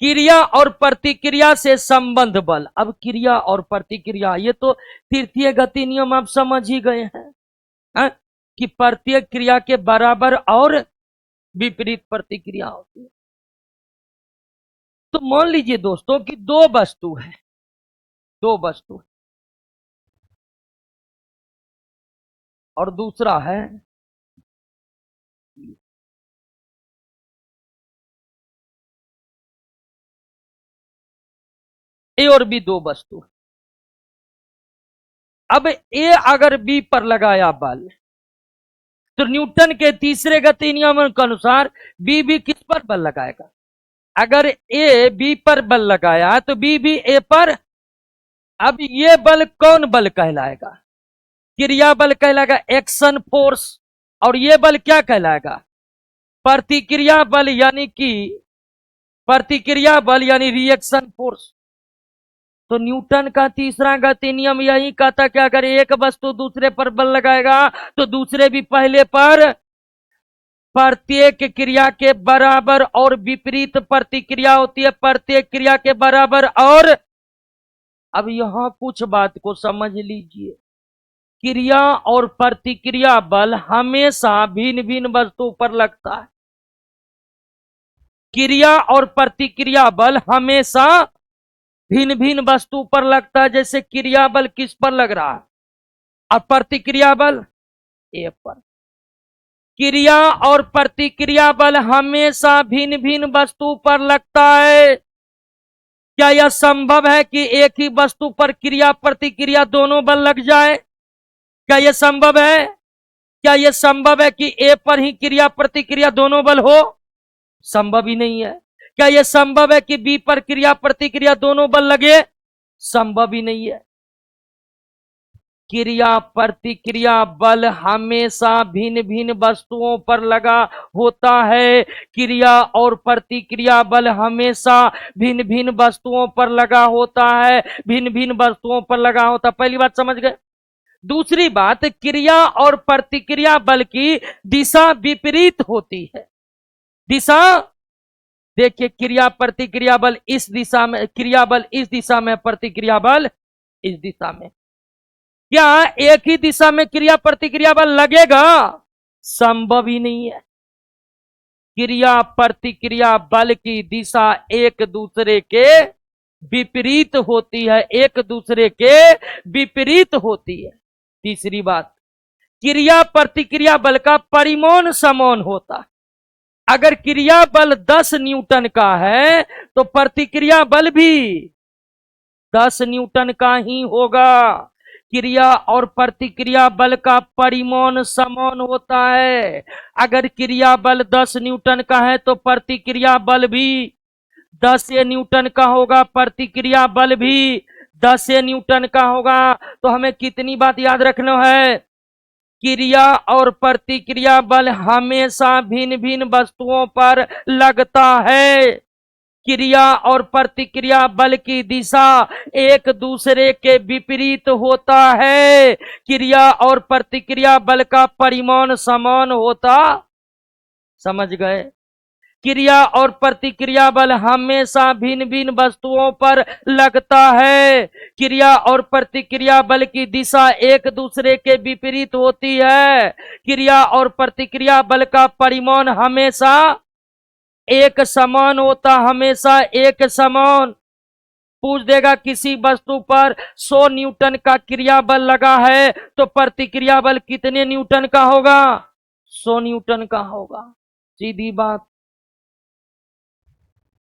क्रिया और प्रतिक्रिया से संबंध बल। अब क्रिया और प्रतिक्रिया, ये तो तृतीय गति नियम आप समझ ही गए हैं, कि प्रत्येक क्रिया के बराबर और विपरीत प्रतिक्रिया होती है। तो मान लीजिए दोस्तों कि दो वस्तु है, दो वस्तु और दूसरा है ए और बी, दो वस्तु। अब ए अगर बी पर लगाया बल, तो न्यूटन के तीसरे गति नियम के अनुसार बी भी किस पर बल लगाएगा? अगर ए बी पर बल लगाया तो बी भी ए पर। अब ये बल कौन बल कहलाएगा? क्रिया बल कहलाएगा, एक्शन फोर्स। और ये बल क्या कहलाएगा? प्रतिक्रिया बल, यानी कि प्रतिक्रिया बल यानी रिएक्शन फोर्स। तो न्यूटन का तीसरा गति नियम यही कहता कि अगर एक वस्तु दूसरे पर बल लगाएगा तो दूसरे भी पहले पर प्रत्येक क्रिया के बराबर और विपरीत प्रतिक्रिया होती है, प्रत्येक क्रिया के बराबर और। अब यहां कुछ बात को समझ लीजिए, क्रिया और प्रतिक्रिया बल हमेशा भिन्न भिन्न वस्तु पर लगता है। क्रिया और प्रतिक्रिया बल हमेशा भिन्न भिन्न वस्तु पर लगता है। जैसे क्रिया बल किस पर लग रहा है और प्रतिक्रिया बल ए पर। क्रिया और प्रतिक्रिया बल हमेशा भिन्न भिन्न वस्तु पर लगता है। क्या यह संभव है कि एक ही वस्तु पर क्रिया प्रतिक्रिया दोनों बल लग जाए? क्या यह संभव है? क्या यह संभव है कि ए पर ही क्रिया प्रतिक्रिया दोनों बल हो? संभव ही नहीं है। क्या यह संभव है कि बी पर क्रिया प्रतिक्रिया दोनों बल लगे? संभव ही नहीं है। क्रिया प्रतिक्रिया बल हमेशा भिन्न भिन्न वस्तुओं पर लगा होता है। क्रिया और प्रतिक्रिया बल हमेशा भिन्न भिन्न वस्तुओं पर लगा होता है, भिन्न भिन्न वस्तुओं पर लगा होता। पहली बात समझ गए। दूसरी बात, क्रिया और प्रतिक्रिया बल की दिशा विपरीत होती है। दिशा देखिए, क्रिया प्रतिक्रिया बल इस दिशा में, क्रिया बल इस दिशा में, प्रतिक्रिया बल इस दिशा में। क्या एक ही दिशा में क्रिया प्रतिक्रिया बल लगेगा? संभव ही नहीं है। क्रिया प्रतिक्रिया बल की दिशा एक दूसरे के विपरीत होती है, एक दूसरे के विपरीत होती है। तीसरी बात, क्रिया प्रतिक्रिया बल का परिमाण समान होता है। अगर क्रिया बल 10 न्यूटन का है तो प्रतिक्रिया बल भी 10 न्यूटन का ही होगा। क्रिया और प्रतिक्रिया बल का परिमाण समान होता है। अगर क्रिया बल 10 न्यूटन का है तो प्रतिक्रिया बल भी 10 न्यूटन का होगा, प्रतिक्रिया बल भी 10 न्यूटन का होगा। तो हमें कितनी बात याद रखना है? क्रिया और प्रतिक्रिया बल हमेशा भिन्न भिन्न वस्तुओं पर लगता है। क्रिया और प्रतिक्रिया बल की दिशा एक दूसरे के विपरीत होता है। क्रिया और प्रतिक्रिया बल का परिमाण समान होता, समझ गए? क्रिया और प्रतिक्रिया बल हमेशा भिन्न भिन्न वस्तुओं पर लगता है। क्रिया और प्रतिक्रिया बल की दिशा एक दूसरे के विपरीत होती है। क्रिया और प्रतिक्रिया बल का परिमाण हमेशा एक समान होता, हमेशा एक समान। पूछ देगा किसी वस्तु पर 100 न्यूटन का क्रिया बल लगा है तो प्रतिक्रिया बल कितने न्यूटन का होगा? 100 न्यूटन का होगा। सीधी बात।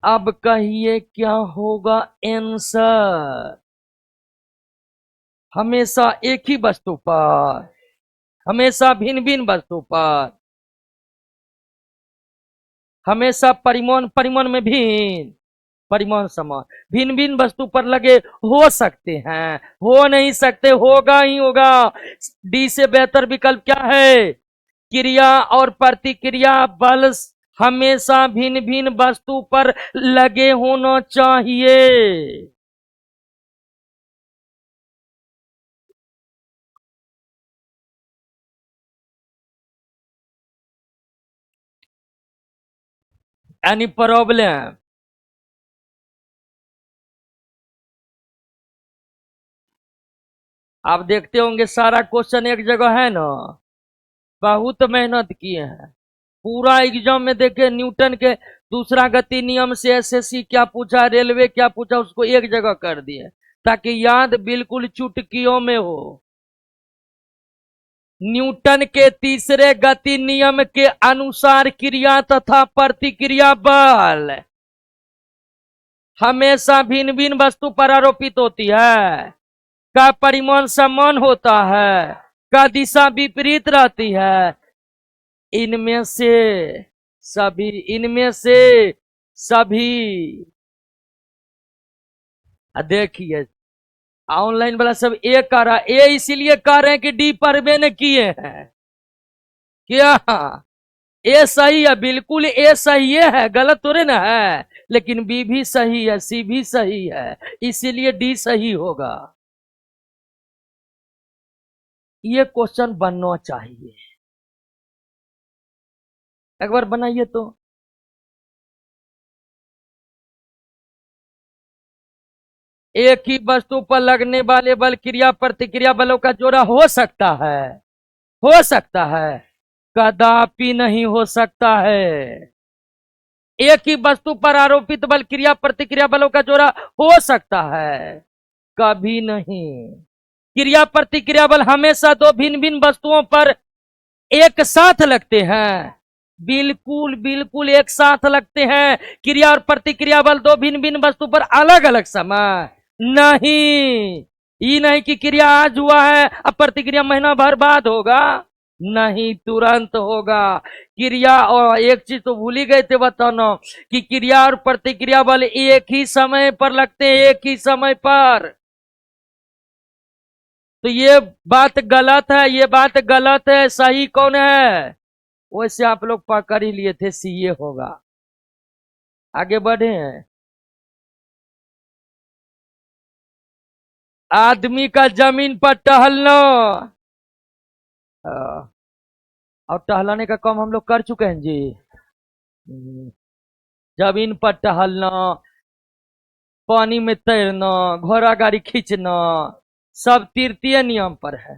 अब कहिए क्या होगा आंसर? हमेशा एक ही वस्तु पर, हमेशा भिन्न भिन्न वस्तु पर, हमेशा परिमाण में भिन्न, परिमाण समान, भिन्न भिन्न वस्तु पर लगे हो सकते हैं, हो नहीं सकते, होगा ही होगा। डी से बेहतर विकल्प क्या है? क्रिया और प्रतिक्रिया बल हमेशा भिन्न भिन्न वस्तु पर लगे होना चाहिए। Any problem? आप देखते होंगे सारा क्वेश्चन एक जगह है ना, बहुत मेहनत किए हैं। पूरा एग्जाम में देखे न्यूटन के दूसरा गति नियम से एसएससी क्या पूछा, रेलवे क्या पूछा, उसको एक जगह कर दिए ताकि याद बिल्कुल चुटकियों में हो। न्यूटन के तीसरे गति नियम के अनुसार क्रिया तथा प्रतिक्रिया बल हमेशा भिन्न भिन्न वस्तु पर आरोपित होती है, का परिमाण समान होता है, का दिशा विपरीत रहती है। इनमें से सभी, इनमें से सभी, देखिए ऑनलाइन वाला सब ए कर रहा, ए इसीलिए कर रहे हैं कि डी पर मैंने किए हैं। क्या ए सही है? बिल्कुल ए सही है, गलत थोड़े ना है। लेकिन बी भी सही है, सी भी सही है, इसीलिए डी सही होगा। ये क्वेश्चन बनना चाहिए, एक बार बनाइए तो। एक ही वस्तु पर लगने वाले बल क्रिया प्रतिक्रिया बलों का जोड़ा हो सकता है, हो सकता है, कदापि नहीं हो सकता है। एक ही वस्तु पर आरोपित बल क्रिया प्रतिक्रिया बलों का जोड़ा हो सकता है, कभी नहीं। क्रिया प्रतिक्रिया बल हमेशा दो भिन्न भिन्न वस्तुओं पर एक साथ लगते हैं, बिल्कुल बिल्कुल एक साथ लगते हैं। क्रिया और प्रतिक्रिया बल दो भिन्न भिन्न वस्तु पर अलग अलग समय नहीं। ये नहीं कि क्रिया आज हुआ है अब प्रतिक्रिया महीना भर बाद होगा, नहीं, तुरंत होगा। क्रिया, और एक चीज तो भूल ही गए थे बताना कि क्रिया और प्रतिक्रिया बल एक ही समय पर लगते हैं, एक ही समय पर। तो ये बात गलत है, ये बात गलत है। सही कौन है? वैसे आप लोग पकड़ ही लिए थे, सीए होगा। आगे बढ़े हैं। आदमी का जमीन पर टहलना, और टहलाने का काम हम लोग कर चुके हैं जी। जमीन पर टहलना, पानी में तैरना, घोड़ा गाड़ी खींचना, सब तृतीय नियम पर है।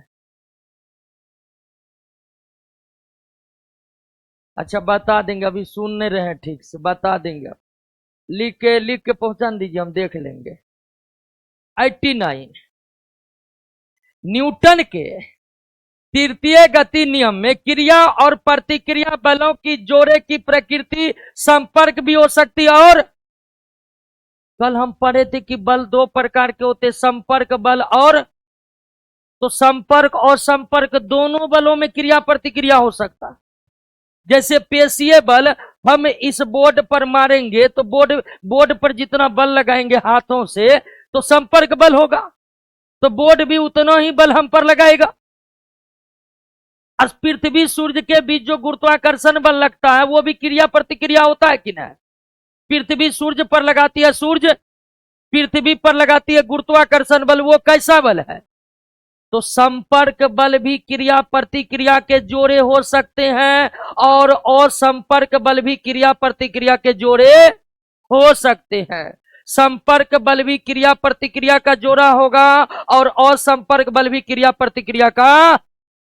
अच्छा बता देंगे, अभी सुन नहीं रहे हैं ठीक से, बता देंगे। लिख के पहुंचा दीजिए, हम देख लेंगे। 89 न्यूटन के तृतीय गति नियम में क्रिया और प्रतिक्रिया बलों की जोड़े की प्रकृति संपर्क भी हो सकती है। और कल हम पढ़े थे कि बल दो प्रकार के होते, संपर्क बल और, तो संपर्क और संपर्क दोनों बलों में क्रिया प्रतिक्रिया हो सकता है। जैसे पेशीय बल, हम इस बोर्ड पर मारेंगे तो बोर्ड पर जितना बल लगाएंगे हाथों से तो संपर्क बल होगा, तो बोर्ड भी उतना ही बल हम पर लगाएगा। पृथ्वी सूर्य के बीच जो गुरुत्वाकर्षण बल लगता है वो भी क्रिया प्रतिक्रिया होता है कि नहीं? पृथ्वी सूर्य पर लगाती है, सूर्य पृथ्वी पर लगाती है गुरुत्वाकर्षण बल, वो कैसा बल है? तो संपर्क बल भी क्रिया प्रतिक्रिया के जोड़े हो सकते हैं, और असंपर्क बल भी क्रिया प्रतिक्रिया के जोड़े हो सकते हैं। संपर्क बल भी क्रिया प्रतिक्रिया का जोड़ा होगा, और असंपर्क बल भी क्रिया प्रतिक्रिया का।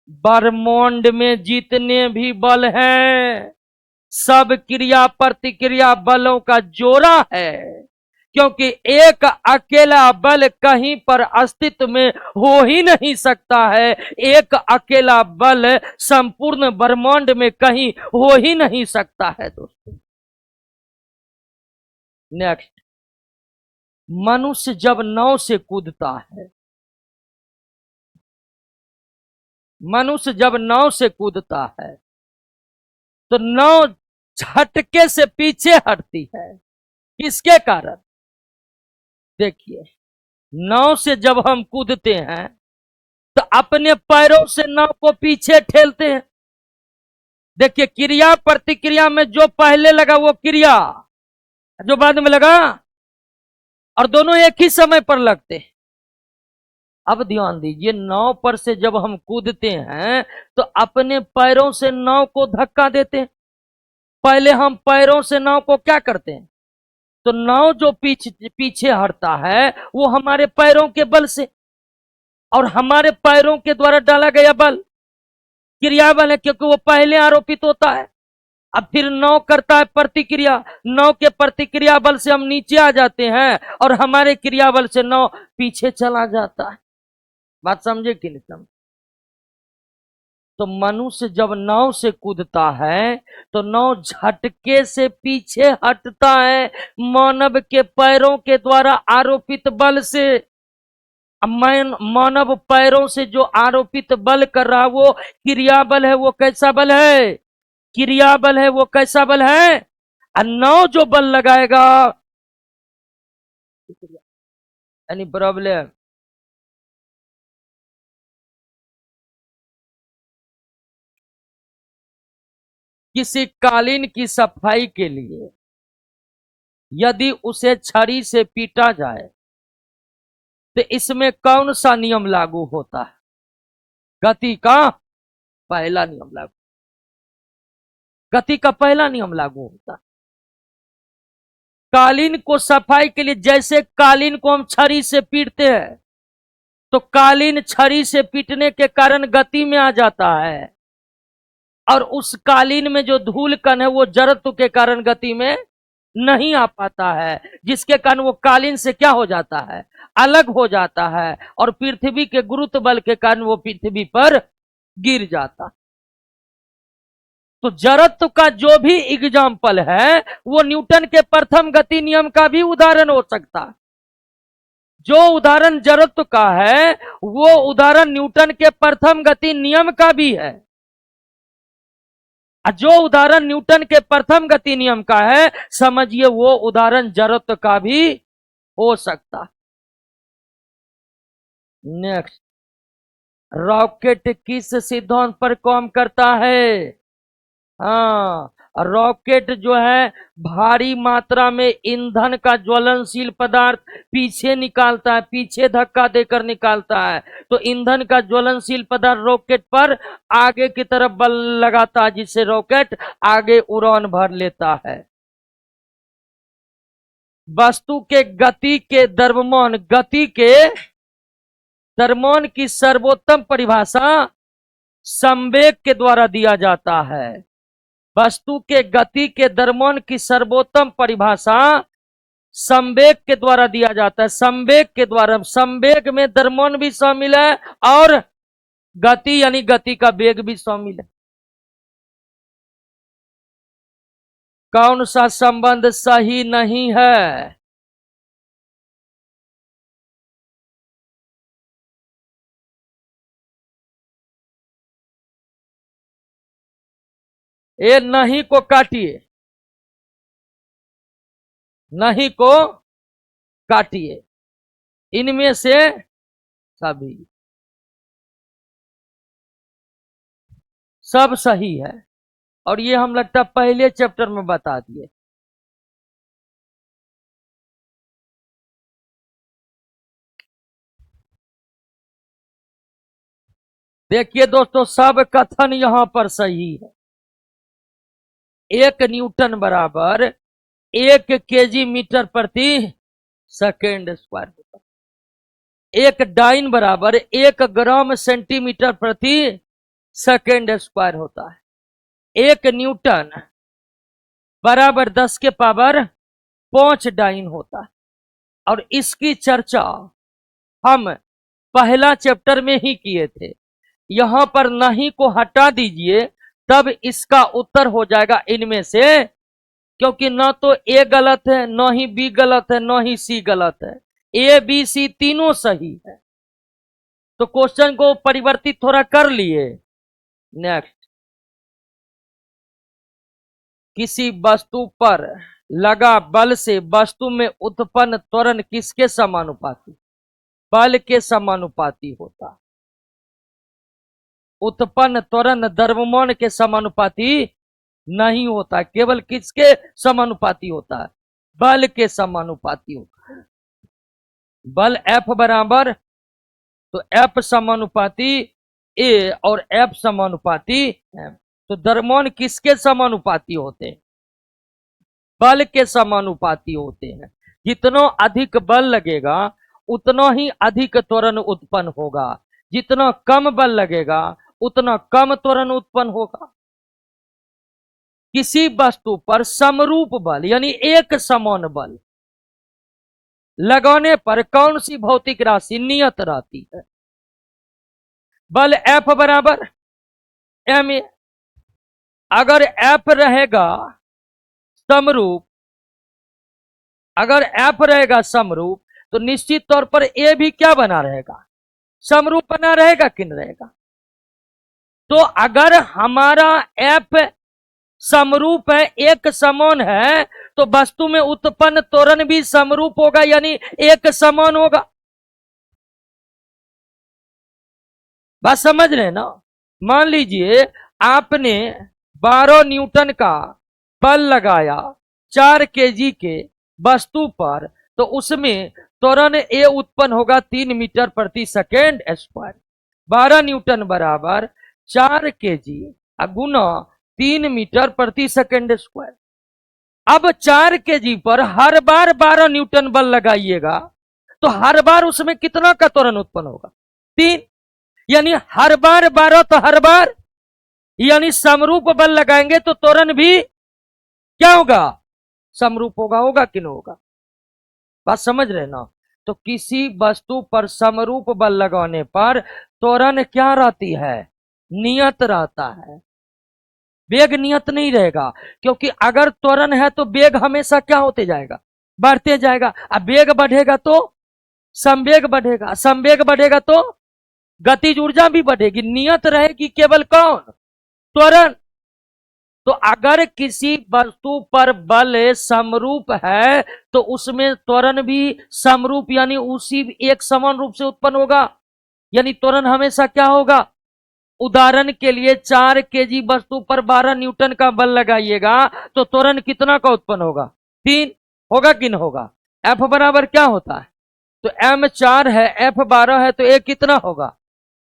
ब्रह्मांड में जितने भी बल हैं सब क्रिया प्रतिक्रिया बलों का जोड़ा है, क्योंकि एक अकेला बल कहीं पर अस्तित्व में हो ही नहीं सकता है। एक अकेला बल संपूर्ण ब्रह्मांड में कहीं हो ही नहीं सकता है दोस्तों। नेक्स्ट, मनुष्य जब नाव से कूदता है, मनुष्य जब नाव से कूदता है तो नाव झटके से पीछे हटती है। किसके कारण? देखिए, नाव से जब हम कूदते हैं तो अपने पैरों से नाव को पीछे ठेलते हैं। देखिए, क्रिया प्रतिक्रिया में जो पहले लगा वो क्रिया, जो बाद में लगा, और दोनों एक ही समय पर लगते हैं। अब ध्यान दीजिए, नाव पर से जब हम कूदते हैं तो अपने पैरों से नाव को धक्का देते हैं। पहले हम पैरों से नाव को क्या करते हैं? तो नाव जो पीछे हटता है वो हमारे पैरों के बल से, और हमारे पैरों के द्वारा डाला गया बल क्रिया बल है, क्योंकि वो पहले आरोपित होता है। अब फिर नाव करता है प्रतिक्रिया, नाव के प्रतिक्रिया बल से हम नीचे आ जाते हैं, और हमारे क्रिया बल से नाव पीछे चला जाता है। बात समझे कि नहीं समझे? तो मनुष्य जब नाव से कूदता है तो नाव झटके से पीछे हटता है मानव के पैरों के द्वारा आरोपित बल से। मानव पैरों से जो आरोपित बल कर रहा वो क्रिया बल है। वो कैसा बल है? क्रिया बल है। वो कैसा बल है? और नाव जो बल लगाएगा, एनी प्रॉब्लम? किसी कालीन की सफाई के लिए यदि उसे छड़ी से पीटा जाए तो इसमें कौन सा नियम लागू होता है? गति का पहला नियम लागू, गति का पहला नियम लागू होता है। कालीन को सफाई के लिए, जैसे कालीन को हम छड़ी से पीटते हैं तो कालीन छड़ी से पीटने के कारण गति में आ जाता है, और उस कालीन में जो धूल कण है वो जड़त्व के कारण गति में नहीं आ पाता है, जिसके कारण वो कालीन से क्या हो जाता है? अलग हो जाता है, और पृथ्वी के गुरुत्व बल के कारण वो पृथ्वी पर गिर जाता। तो जड़त्व का जो भी एग्जाम्पल है वो न्यूटन के प्रथम गति नियम का भी उदाहरण हो सकता है। जो उदाहरण जड़त्व का है वो उदाहरण न्यूटन के प्रथम गति नियम का भी है, जो उदाहरण न्यूटन के प्रथम गति नियम का है समझिए वो उदाहरण जड़त्व का भी हो सकता। नेक्स्ट, रॉकेट किस सिद्धांत पर काम करता है? हाँ, रॉकेट जो है भारी मात्रा में ईंधन का ज्वलनशील पदार्थ पीछे निकालता है, पीछे धक्का देकर निकालता है। तो ईंधन का ज्वलनशील पदार्थ रॉकेट पर आगे की तरफ बल लगाता है, जिससे रॉकेट आगे उड़ान भर लेता है। वस्तु के गति के द्रव्यमान की सर्वोत्तम परिभाषा संवेग के द्वारा दिया जाता है। वस्तु के गति के द्रव्यमान की सर्वोत्तम परिभाषा संवेग के द्वारा दिया जाता है। संवेग के द्वारा, संवेग में द्रव्यमान भी शामिल है और गति यानी गति का वेग भी शामिल है। कौन सा संबंध सही नहीं है? ये नहीं को काटिए, नहीं को काटिए, इनमें से सभी सब सही है। और ये हम लगता पहले चैप्टर में बता दिए। देखिए दोस्तों, सब कथन यहां पर सही है। 1 न्यूटन बराबर 1 केजी मीटर प्रति सेकेंड स्क्वायर होता है। 1 डाइन बराबर 1 ग्राम सेंटीमीटर प्रति सेकेंड स्क्वायर होता है। 1 न्यूटन बराबर 10 के पावर 5 डाइन होता है। और इसकी चर्चा हम पहला चैप्टर में ही किए थे। यहां पर नहीं को हटा दीजिए, तब इसका उत्तर हो जाएगा इनमें से, क्योंकि न तो ए गलत है, न ही बी गलत है, न ही सी गलत है। ए बी सी तीनों सही है। तो क्वेश्चन को परिवर्तित थोड़ा कर लिए। नेक्स्ट, किसी वस्तु पर लगा बल से वस्तु में उत्पन्न त्वरण किसके समानुपाती? बल के समानुपाती होता है। उत्पन्न त्वरण द्रव्यमान के समानुपाती नहीं होता, केवल किसके समानुपाती होता है? बल के समानुपाती होता है। बल F बराबर, तो F समानुपाती A और F समानुपाती M। तो द्रव्यमान किसके समानुपाती होते हैं? बल के समानुपाती होते हैं। जितना अधिक बल लगेगा उतना ही अधिक त्वरण उत्पन्न होगा, जितना कम बल लगेगा उतना कम त्वरण उत्पन्न होगा। किसी वस्तु पर समरूप बल यानी एक समान बल लगाने पर कौन सी भौतिक राशि नियत रहती है? बल F बराबर ma। अगर F रहेगा समरूप, अगर F रहेगा समरूप, तो निश्चित तौर पर A भी क्या बना रहेगा? समरूप बना रहेगा कि नहीं रहेगा? तो अगर हमारा F समरूप है, एक समान है, तो वस्तु में उत्पन्न त्वरण भी समरूप होगा यानी एक समान होगा। बात समझ रहे हैं ना? मान लीजिए आपने 12 न्यूटन का बल लगाया 4 केजी के वस्तु पर, तो उसमें त्वरण ए उत्पन्न होगा 3 मीटर प्रति सेकेंड स्क्वायर। 12 न्यूटन बराबर 4 केजी गुना 3 मीटर प्रति सेकेंड स्क्वायर। अब 4 केजी पर हर बार 12 न्यूटन बल लगाइएगा, तो हर बार उसमें कितना का त्वरण उत्पन्न होगा? 3। यानी हर बार 12, तो हर बार यानी समरूप बल लगाएंगे तो त्वरण भी क्या होगा? समरूप होगा। होगा कि नहीं होगा? बात समझ रहे ना? तो किसी वस्तु पर समरूप बल लगाने पर त्वरण क्या रहती है? नियत रहता है। वेग नियत नहीं रहेगा, क्योंकि अगर त्वरण है तो वेग हमेशा क्या होते जाएगा? बढ़ते जाएगा। अब वेग बढ़ेगा तो संवेग बढ़ेगा, संवेग बढ़ेगा तो गतिज ऊर्जा भी बढ़ेगी। नियत रहेगी केवल कौन? त्वरण। तो अगर किसी वस्तु पर बल समरूप है तो उसमें त्वरण भी समरूप यानी उसी एक समान रूप से उत्पन्न होगा। यानी त्वरण हमेशा क्या होगा? उदाहरण के लिए 4 केजी वस्तु पर 12 न्यूटन का बल लगाइएगा तो त्वरण कितना का उत्पन्न होगा? 3 होगा कि नहीं होगा? एफ बराबर क्या होता है? तो एम 4 है, एफ 12 है, तो ए कितना होगा?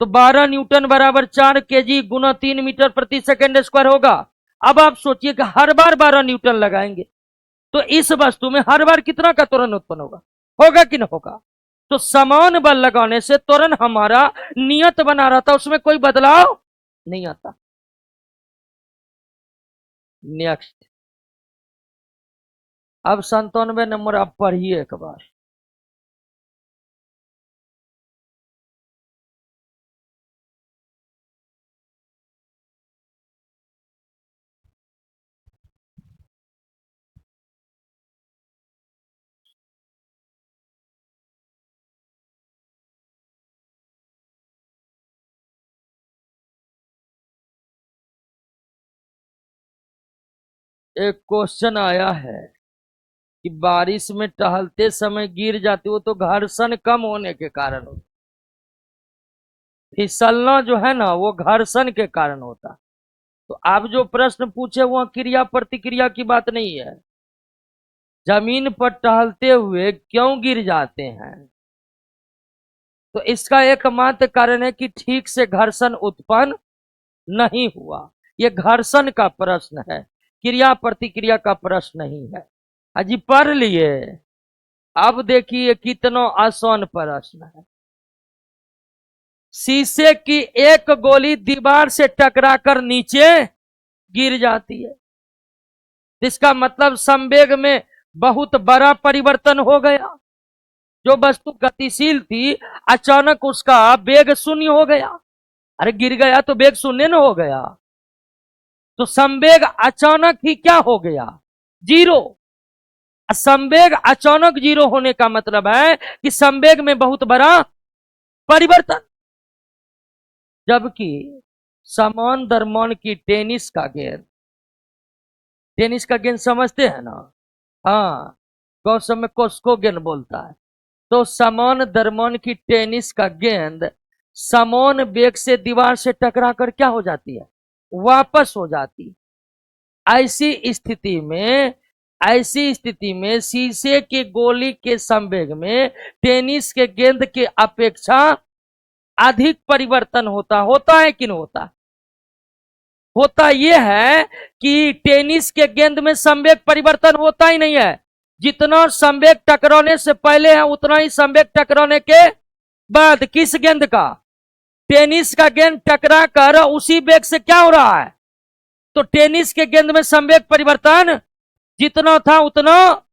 तो 12 न्यूटन बराबर 4 केजी गुना 3 मीटर प्रति सेकेंड स्क्वायर होगा। अब आप सोचिए कि हर बार 12 न्यूटन लगाएंगे तो इस वस्तु में हर बार कितना का त्वरण उत्पन्न होगा? होगा कि नहीं होगा? तो समान बल लगाने से त्वरण हमारा नियत बना रहता, उसमें कोई बदलाव नहीं आता। नेक्स्ट, अब 97 नंबर आप पढ़िए एक बार। एक क्वेश्चन आया है कि बारिश में टहलते समय गिर जाती हो तो घर्षण कम होने के कारण होता, फिसलना जो है ना वो घर्षण के कारण होता। तो आप जो प्रश्न पूछे वह क्रिया प्रतिक्रिया की बात नहीं है, जमीन पर टहलते हुए क्यों गिर जाते हैं? तो इसका एकमात्र कारण है कि ठीक से घर्षण उत्पन्न नहीं हुआ। यह घर्षण का प्रश्न है, क्रिया प्रतिक्रिया का प्रश्न नहीं है। अजी पढ़ लिए। अब देखिए कितना आसान प्रश्न है। शीशे की एक गोली दीवार से टकराकर नीचे गिर जाती है, इसका मतलब संवेग में बहुत बड़ा परिवर्तन हो गया। जो वस्तु गतिशील थी अचानक उसका वेग शून्य हो गया। अरे गिर गया तो वेग शून्य न हो गया, तो संवेग अचानक ही क्या हो गया? जीरो। संवेग अचानक जीरो होने का मतलब है कि संवेग में बहुत बड़ा परिवर्तन। जबकि समान द्रव्यमान की टेनिस का गेंद समझते हैं ना? हाँ, गौसम में कोस्को गेंद बोलता है। तो समान द्रव्यमान की टेनिस का गेंद समान वेग से दीवार से टकराकर क्या हो जाती है? वापस हो जाती। ऐसी स्थिति में शीशे की गोली के संवेग में टेनिस के गेंद के अपेक्षा अधिक परिवर्तन होता है कि नहीं होता? होता यह है कि टेनिस के गेंद में संवेग परिवर्तन होता ही नहीं है। जितना संवेग टकराने से पहले है उतना ही संवेग टकराने के बाद। किस गेंद का? टेनिस का गेंद टकरा कर उसी वेग से क्या हो रहा है? तो टेनिस के गेंद में संवेग परिवर्तन जितना था उतना,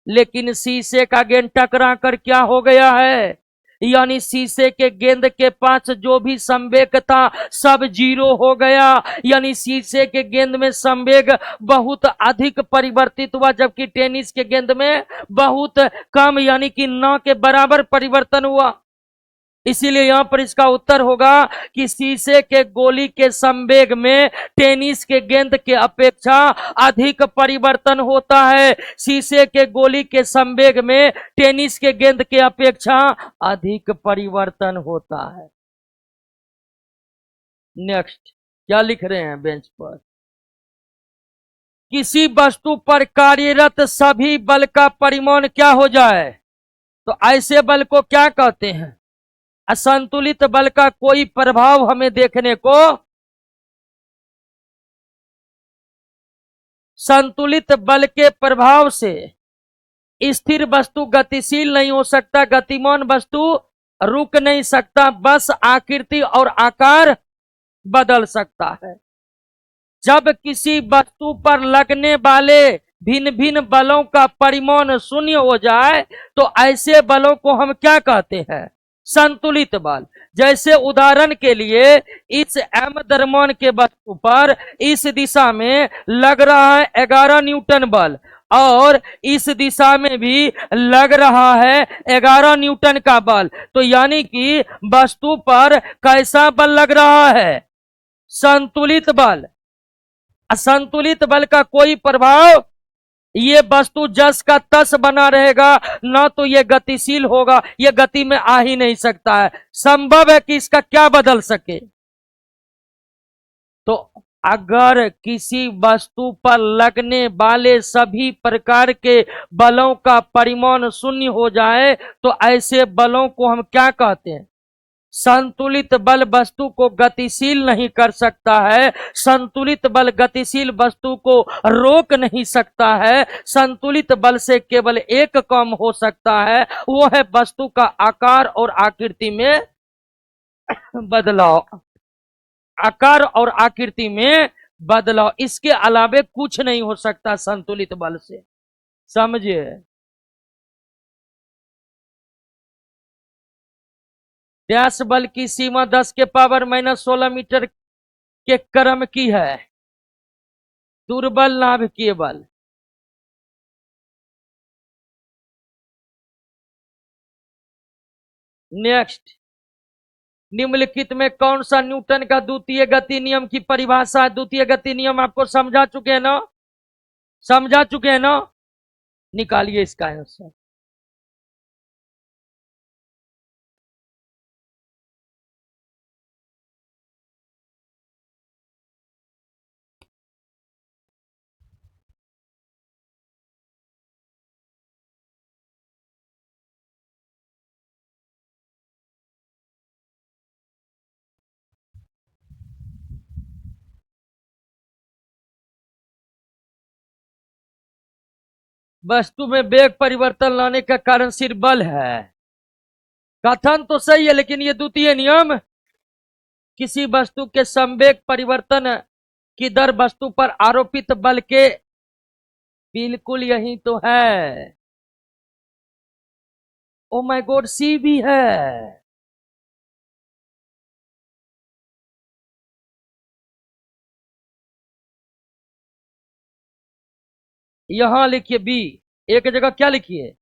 लेकिन शीशे का गेंद टकरा कर क्या हो गया है? यानी शीशे के गेंद के पास जो भी संवेग था सब जीरो हो गया। यानी शीशे के गेंद में संवेग बहुत अधिक परिवर्तित हुआ, जबकि टेनिस के गेंद में बहुत कम यानी कि न के बराबर परिवर्तन हुआ। इसीलिए यहां पर इसका उत्तर होगा कि शीशे के गोली के संवेग में टेनिस के गेंद के अपेक्षा अधिक परिवर्तन होता है। शीशे के गोली के संवेग में टेनिस के गेंद के अपेक्षा अधिक परिवर्तन होता है। नेक्स्ट, क्या लिख रहे हैं बेंच पर? किसी वस्तु पर कार्यरत सभी बल का परिमाण क्या हो जाए तो ऐसे बल को क्या कहते हैं? असंतुलित बल का कोई प्रभाव हमें देखने को, संतुलित बल के प्रभाव से स्थिर वस्तु गतिशील नहीं हो सकता, गतिमान वस्तु रुक नहीं सकता, बस आकृति और आकार बदल सकता है। जब किसी वस्तु पर लगने वाले भिन्न भिन्न बलों का परिमाण शून्य हो जाए तो ऐसे बलों को हम क्या कहते हैं? संतुलित बल। जैसे उदाहरण के लिए इस एम द्रव्यमान के वस्तु पर इस दिशा में लग रहा है 11 न्यूटन बल और इस दिशा में भी लग रहा है 11 न्यूटन का बल, तो यानी कि वस्तु पर कैसा बल लग रहा है? संतुलित बल। असंतुलित बल का कोई प्रभाव ये वस्तु जस का तस बना रहेगा, ना तो ये गतिशील होगा, ये गति में आ ही नहीं सकता है। संभव है कि इसका क्या बदल सके? तो अगर किसी वस्तु पर लगने वाले सभी प्रकार के बलों का परिमाण शून्य हो जाए तो ऐसे बलों को हम क्या कहते हैं? संतुलित बल वस्तु को गतिशील नहीं कर सकता है, संतुलित बल गतिशील वस्तु को रोक नहीं सकता है। संतुलित बल से केवल एक काम हो सकता है, वो है वस्तु का आकार और आकृति में बदलाव। आकार और आकृति में बदलाव, इसके अलावे कुछ नहीं हो सकता संतुलित बल से। समझिए, व्यास बल की सीमा 10 के पावर -16 मीटर के क्रम की है। दुर्बल नाभिकीय बल, नेक्स्ट, निम्नलिखित में कौन सा न्यूटन का द्वितीय गति नियम की परिभाषा है? द्वितीय गति नियम आपको समझा चुके हैं ना? समझा चुके हैं ना? निकालिए इसका आंसर। वस्तु में वेग परिवर्तन लाने का कारण सिर्फ बल है। कथन तो सही है, लेकिन ये द्वितीय नियम, किसी वस्तु के संवेग परिवर्तन की दर वस्तु पर आरोपित बल के, बिल्कुल यही तो है। ओ माय गॉड, सी भी है। यहां लिखिए बी, एक जगह क्या लिखिए?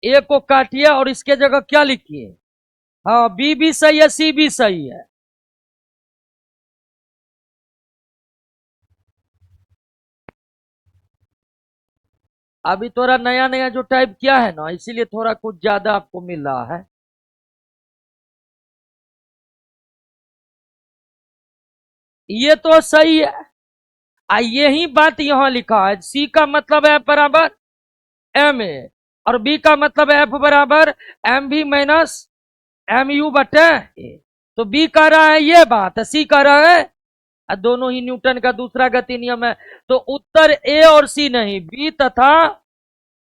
ए को काटिए और इसके जगह क्या लिखिए? हाँ, बी भी सही है, सी भी सही है। अभी थोड़ा नया नया जो टाइप किया है ना, इसीलिए थोड़ा कुछ ज्यादा आपको मिल रहा है। ये तो सही है। यही बात यहां लिखा है, सी का मतलब है बराबर एम ए, और बी का मतलब है एफ बराबर एम भी माइनस एम यू बटे ए। तो बी कह रहा है ये बात, सी कह रहा है, दोनों ही न्यूटन का दूसरा गति नियम है। तो उत्तर ए और सी नहीं, बी तथा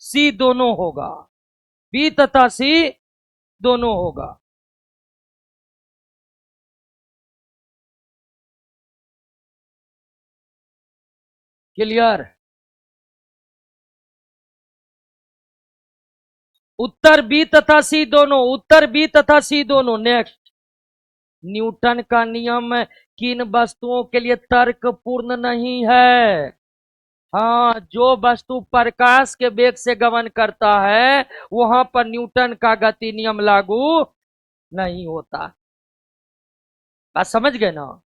सी दोनों होगा। बी तथा सी दोनों होगा। क्लियर? उत्तर बी तथा सी दोनों, उत्तर बी तथा सी दोनों। नेक्स्ट, न्यूटन का नियम किन वस्तुओं के लिए तर्कपूर्ण नहीं है? हाँ, जो वस्तु प्रकाश के वेग से गमन करता है वहां पर न्यूटन का गति नियम लागू नहीं होता। बात समझ गए ना?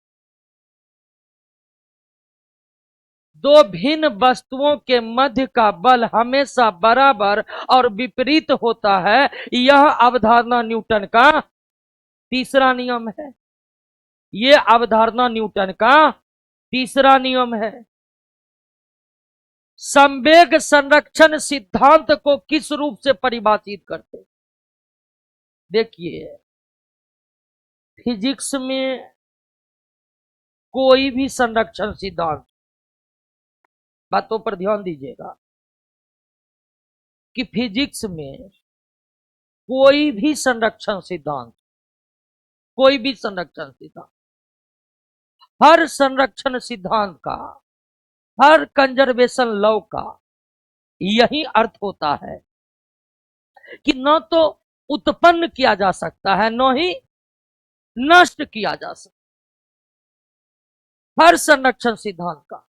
दो भिन्न वस्तुओं के मध्य का बल हमेशा बराबर और विपरीत होता है, यह अवधारणा न्यूटन का तीसरा नियम है। यह अवधारणा न्यूटन का तीसरा नियम है। संवेग संरक्षण सिद्धांत को किस रूप से परिभाषित करते? देखिए, फिजिक्स में कोई भी संरक्षण सिद्धांत, बातों पर ध्यान दीजिएगा कि फिजिक्स में कोई भी संरक्षण सिद्धांत, कोई भी संरक्षण सिद्धांत, हर संरक्षण सिद्धांत का, हर कंजर्वेशन लॉ का यही अर्थ होता है कि न तो उत्पन्न किया जा सकता है, न ही नष्ट किया जा सकता। हर संरक्षण सिद्धांत का,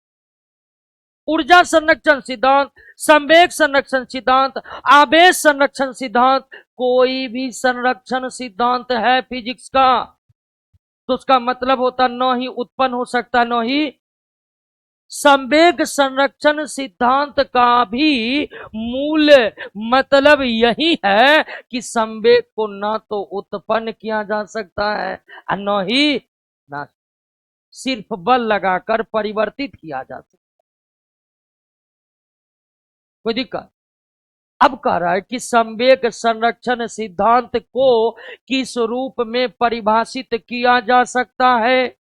ऊर्जा संरक्षण सिद्धांत, संवेग संरक्षण सिद्धांत, आवेश संरक्षण सिद्धांत, कोई भी संरक्षण सिद्धांत है फिजिक्स का, तो उसका मतलब होता न ही उत्पन्न हो सकता, न ही संवेग संरक्षण सिद्धांत का भी मूल मतलब यही है कि संवेग को ना तो उत्पन्न किया जा सकता है और न ही ना सिर्फ बल लगाकर परिवर्तित किया जा सकता। कोई दिक्कत? अब कह रहा है कि संवेग संरक्षण सिद्धांत को किस रूप में परिभाषित किया जा सकता है?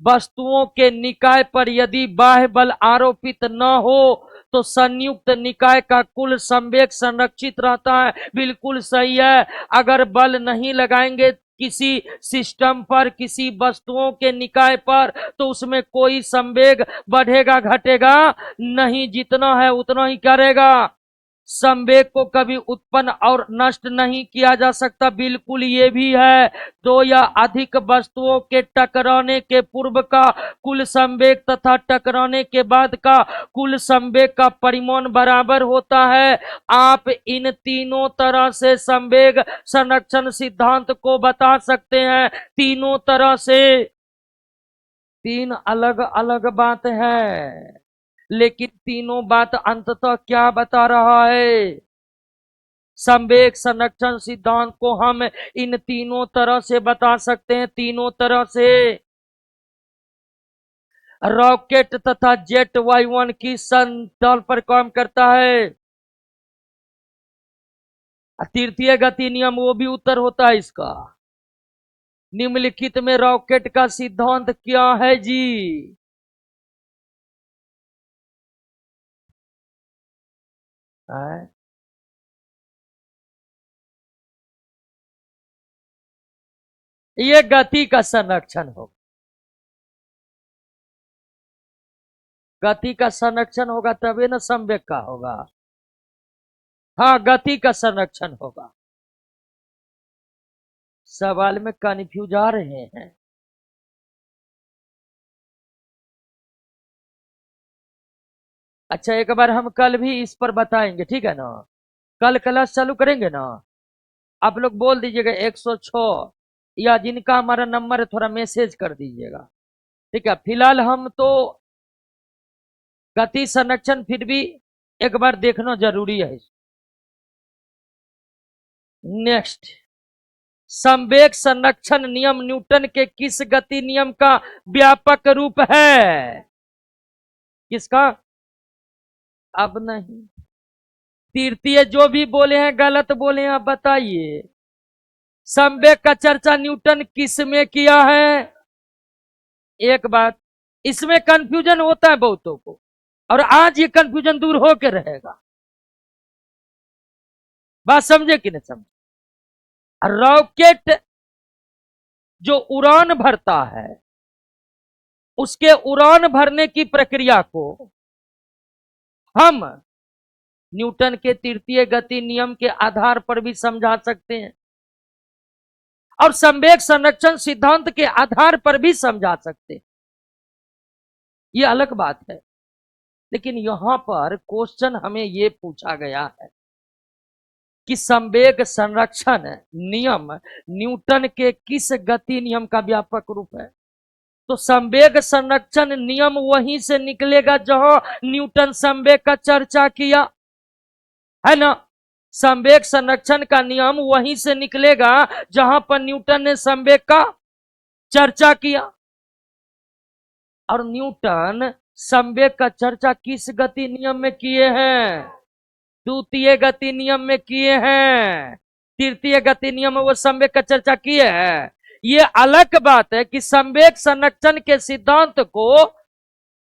वस्तुओं के निकाय पर यदि बाह्य बल आरोपित न हो तो संयुक्त निकाय का कुल संवेग संरक्षित रहता है। बिल्कुल सही है। अगर बल नहीं लगाएंगे किसी सिस्टम पर, किसी वस्तुओं के निकाय पर, तो उसमें कोई संवेग बढ़ेगा घटेगा नहीं, जितना है उतना ही करेगा। संवेग को कभी उत्पन्न और नष्ट नहीं किया जा सकता। बिल्कुल ये भी है। दो या अधिक वस्तुओं के टकराने के पूर्व का कुल संवेग तथा टकराने के बाद का कुल संवेग का परिमाण बराबर होता है। आप इन तीनों तरह से संवेग संरक्षण सिद्धांत को बता सकते हैं। तीनों तरह से। तीन अलग अलग बात है, लेकिन तीनों बात अंततः क्या बता रहा है? संवेग संरक्षण सिद्धांत को हम इन तीनों तरह से बता सकते हैं। तीनों तरह से। रॉकेट तथा जेट वायुयान किस तल पर काम करता है? तृतीय गति नियम, वो भी उत्तर होता है इसका। निम्नलिखित में रॉकेट का सिद्धांत क्या है जी? ये गति का संरक्षण होगा। गति का संरक्षण होगा तभी ना संवेग का होगा। हाँ, गति का संरक्षण होगा। सवाल में कन्फ्यूज आ रहे हैं। अच्छा, एक बार हम कल भी इस पर बताएंगे, ठीक है ना? कल क्लास चालू करेंगे ना? आप लोग बोल दीजिएगा 106, या जिनका हमारा नंबर है थोड़ा मैसेज कर दीजिएगा, ठीक है? फिलहाल हम तो गति संरक्षण फिर भी एक बार देखना जरूरी है। नेक्स्ट, संवेग संरक्षण नियम न्यूटन के किस गति नियम का व्यापक रूप है? किसका? अब नहीं, तृतीय जो भी बोले हैं गलत बोले हैं, आप बताइए। संवेग का चर्चा न्यूटन किस में किया है? एक बात, इसमें कंफ्यूजन होता है बहुतों को, और आज ये कंफ्यूजन दूर होकर रहेगा। बात समझे कि नहीं समझे? रॉकेट जो उड़ान भरता है, उसके उड़ान भरने की प्रक्रिया को हम न्यूटन के तृतीय गति नियम के आधार पर भी समझा सकते हैं, और संवेग संरक्षण सिद्धांत के आधार पर भी समझा सकते हैं। यह अलग बात है। लेकिन यहां पर क्वेश्चन हमें यह पूछा गया है कि संवेग संरक्षण नियम न्यूटन के किस गति नियम का व्यापक रूप है? तो संवेग संरक्षण नियम वहीं से निकलेगा जहां न्यूटन संवेग का चर्चा किया है ना। संवेग संरक्षण का नियम वहीं से निकलेगा जहां पर न्यूटन ने संवेग का चर्चा किया। और न्यूटन संवेग का चर्चा किस गति नियम में किए हैं? द्वितीय गति नियम में किए हैं। तृतीय गति नियम में वो संवेग का चर्चा किए हैं। ये अलग बात है कि संवेग संरक्षण के सिद्धांत को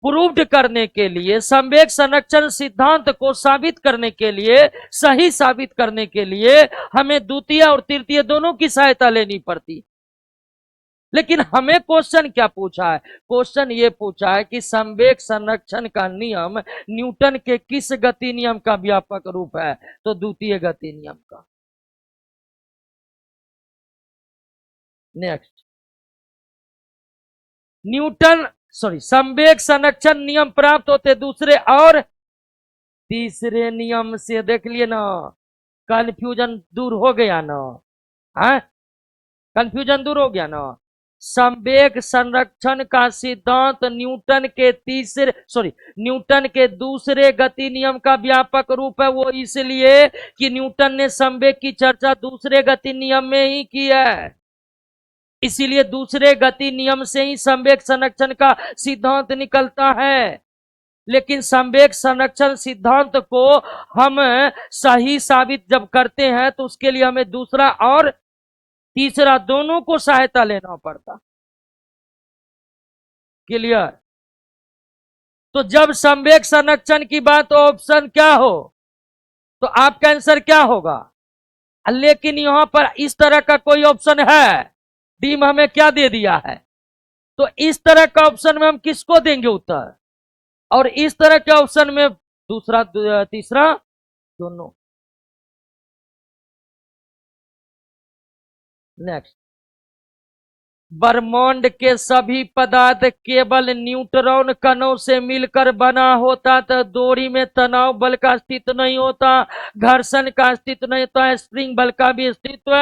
प्रूव्ड करने के लिए, संवेग संरक्षण सिद्धांत को साबित करने के लिए, सही साबित करने के लिए हमें द्वितीय और तृतीय दोनों की सहायता लेनी पड़ती। लेकिन हमें क्वेश्चन क्या पूछा है? क्वेश्चन ये पूछा है कि संवेग संरक्षण का नियम न्यूटन के किस गति नियम का व्यापक रूप है? तो द्वितीय गति नियम का। नेक्स्ट, संवेग संरक्षण नियम प्राप्त होते दूसरे और तीसरे नियम से। देख लिए ना, कंफ्यूजन दूर हो गया ना? हाँ, कंफ्यूजन दूर हो गया ना? संवेग संरक्षण का सिद्धांत न्यूटन के दूसरे गति नियम का व्यापक रूप है। वो इसलिए कि न्यूटन ने संवेग की चर्चा दूसरे गति नियम में ही की है, इसीलिए दूसरे गति नियम से ही संवेग संरक्षण का सिद्धांत निकलता है। लेकिन संवेग संरक्षण सिद्धांत को हम सही साबित जब करते हैं तो उसके लिए हमें दूसरा और तीसरा दोनों को सहायता लेना पड़ता। क्लियर? तो जब संवेग संरक्षण की बात हो, ऑप्शन क्या हो, तो आपका आंसर क्या होगा? लेकिन यहां पर इस तरह का कोई ऑप्शन है, डी में हमें क्या दे दिया है, तो इस तरह का ऑप्शन में हम किसको देंगे उत्तर, और इस तरह के ऑप्शन में दूसरा तीसरा दोनों। नेक्स्ट, ब्रह्मांड के सभी पदार्थ केवल न्यूट्रॉन कणों से मिलकर बना होता, तो डोरी में तनाव बल का अस्तित्व नहीं होता, घर्षण का अस्तित्व नहीं होता, स्प्रिंग बल का भी अस्तित्व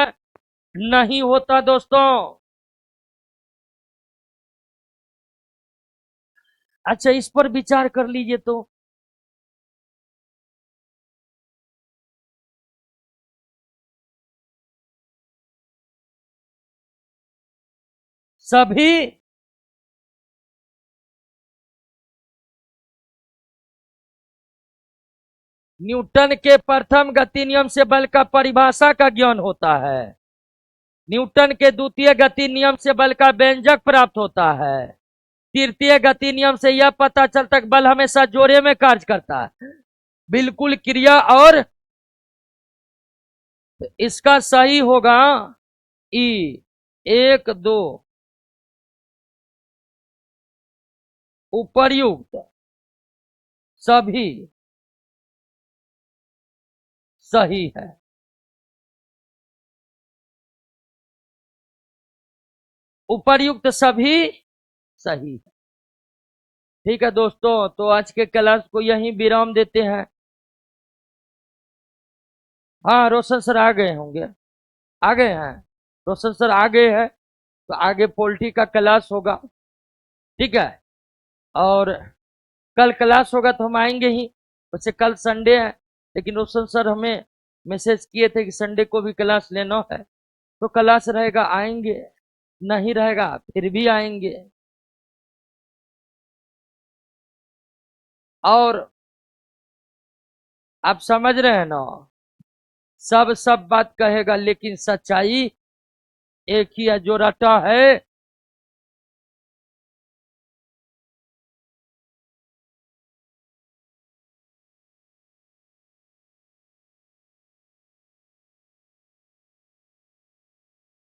नहीं होता। दोस्तों अच्छा, इस पर विचार कर लीजिए। तो सभी न्यूटन के प्रथम गति नियम से बल का परिभाषा का ज्ञान होता है, न्यूटन के द्वितीय गति नियम से बल का व्यंजक प्राप्त होता है, तृतीय गति नियम से यह पता चलता है बल हमेशा जोड़े में कार्य करता है, बिल्कुल क्रिया। और इसका सही होगा ई 1 2 उपर्युक्त सभी सही है। उपर्युक्त सभी सही है। ठीक है दोस्तों, तो आज के क्लास को यहीं विराम देते हैं। हाँ, रोशन सर आ गए होंगे, आ गए हैं, रोशन सर आ गए हैं, तो आगे पोल्ट्री का क्लास होगा। ठीक है, और कल क्लास होगा तो हम आएंगे ही, वैसे कल संडे है, लेकिन रोशन सर हमें मैसेज किए थे कि संडे को भी क्लास लेना है, तो क्लास रहेगा आएंगे, नहीं रहेगा फिर भी आएंगे। और आप समझ रहे हैं ना, सब बात कहेगा लेकिन सच्चाई एक ही है, जो रटा है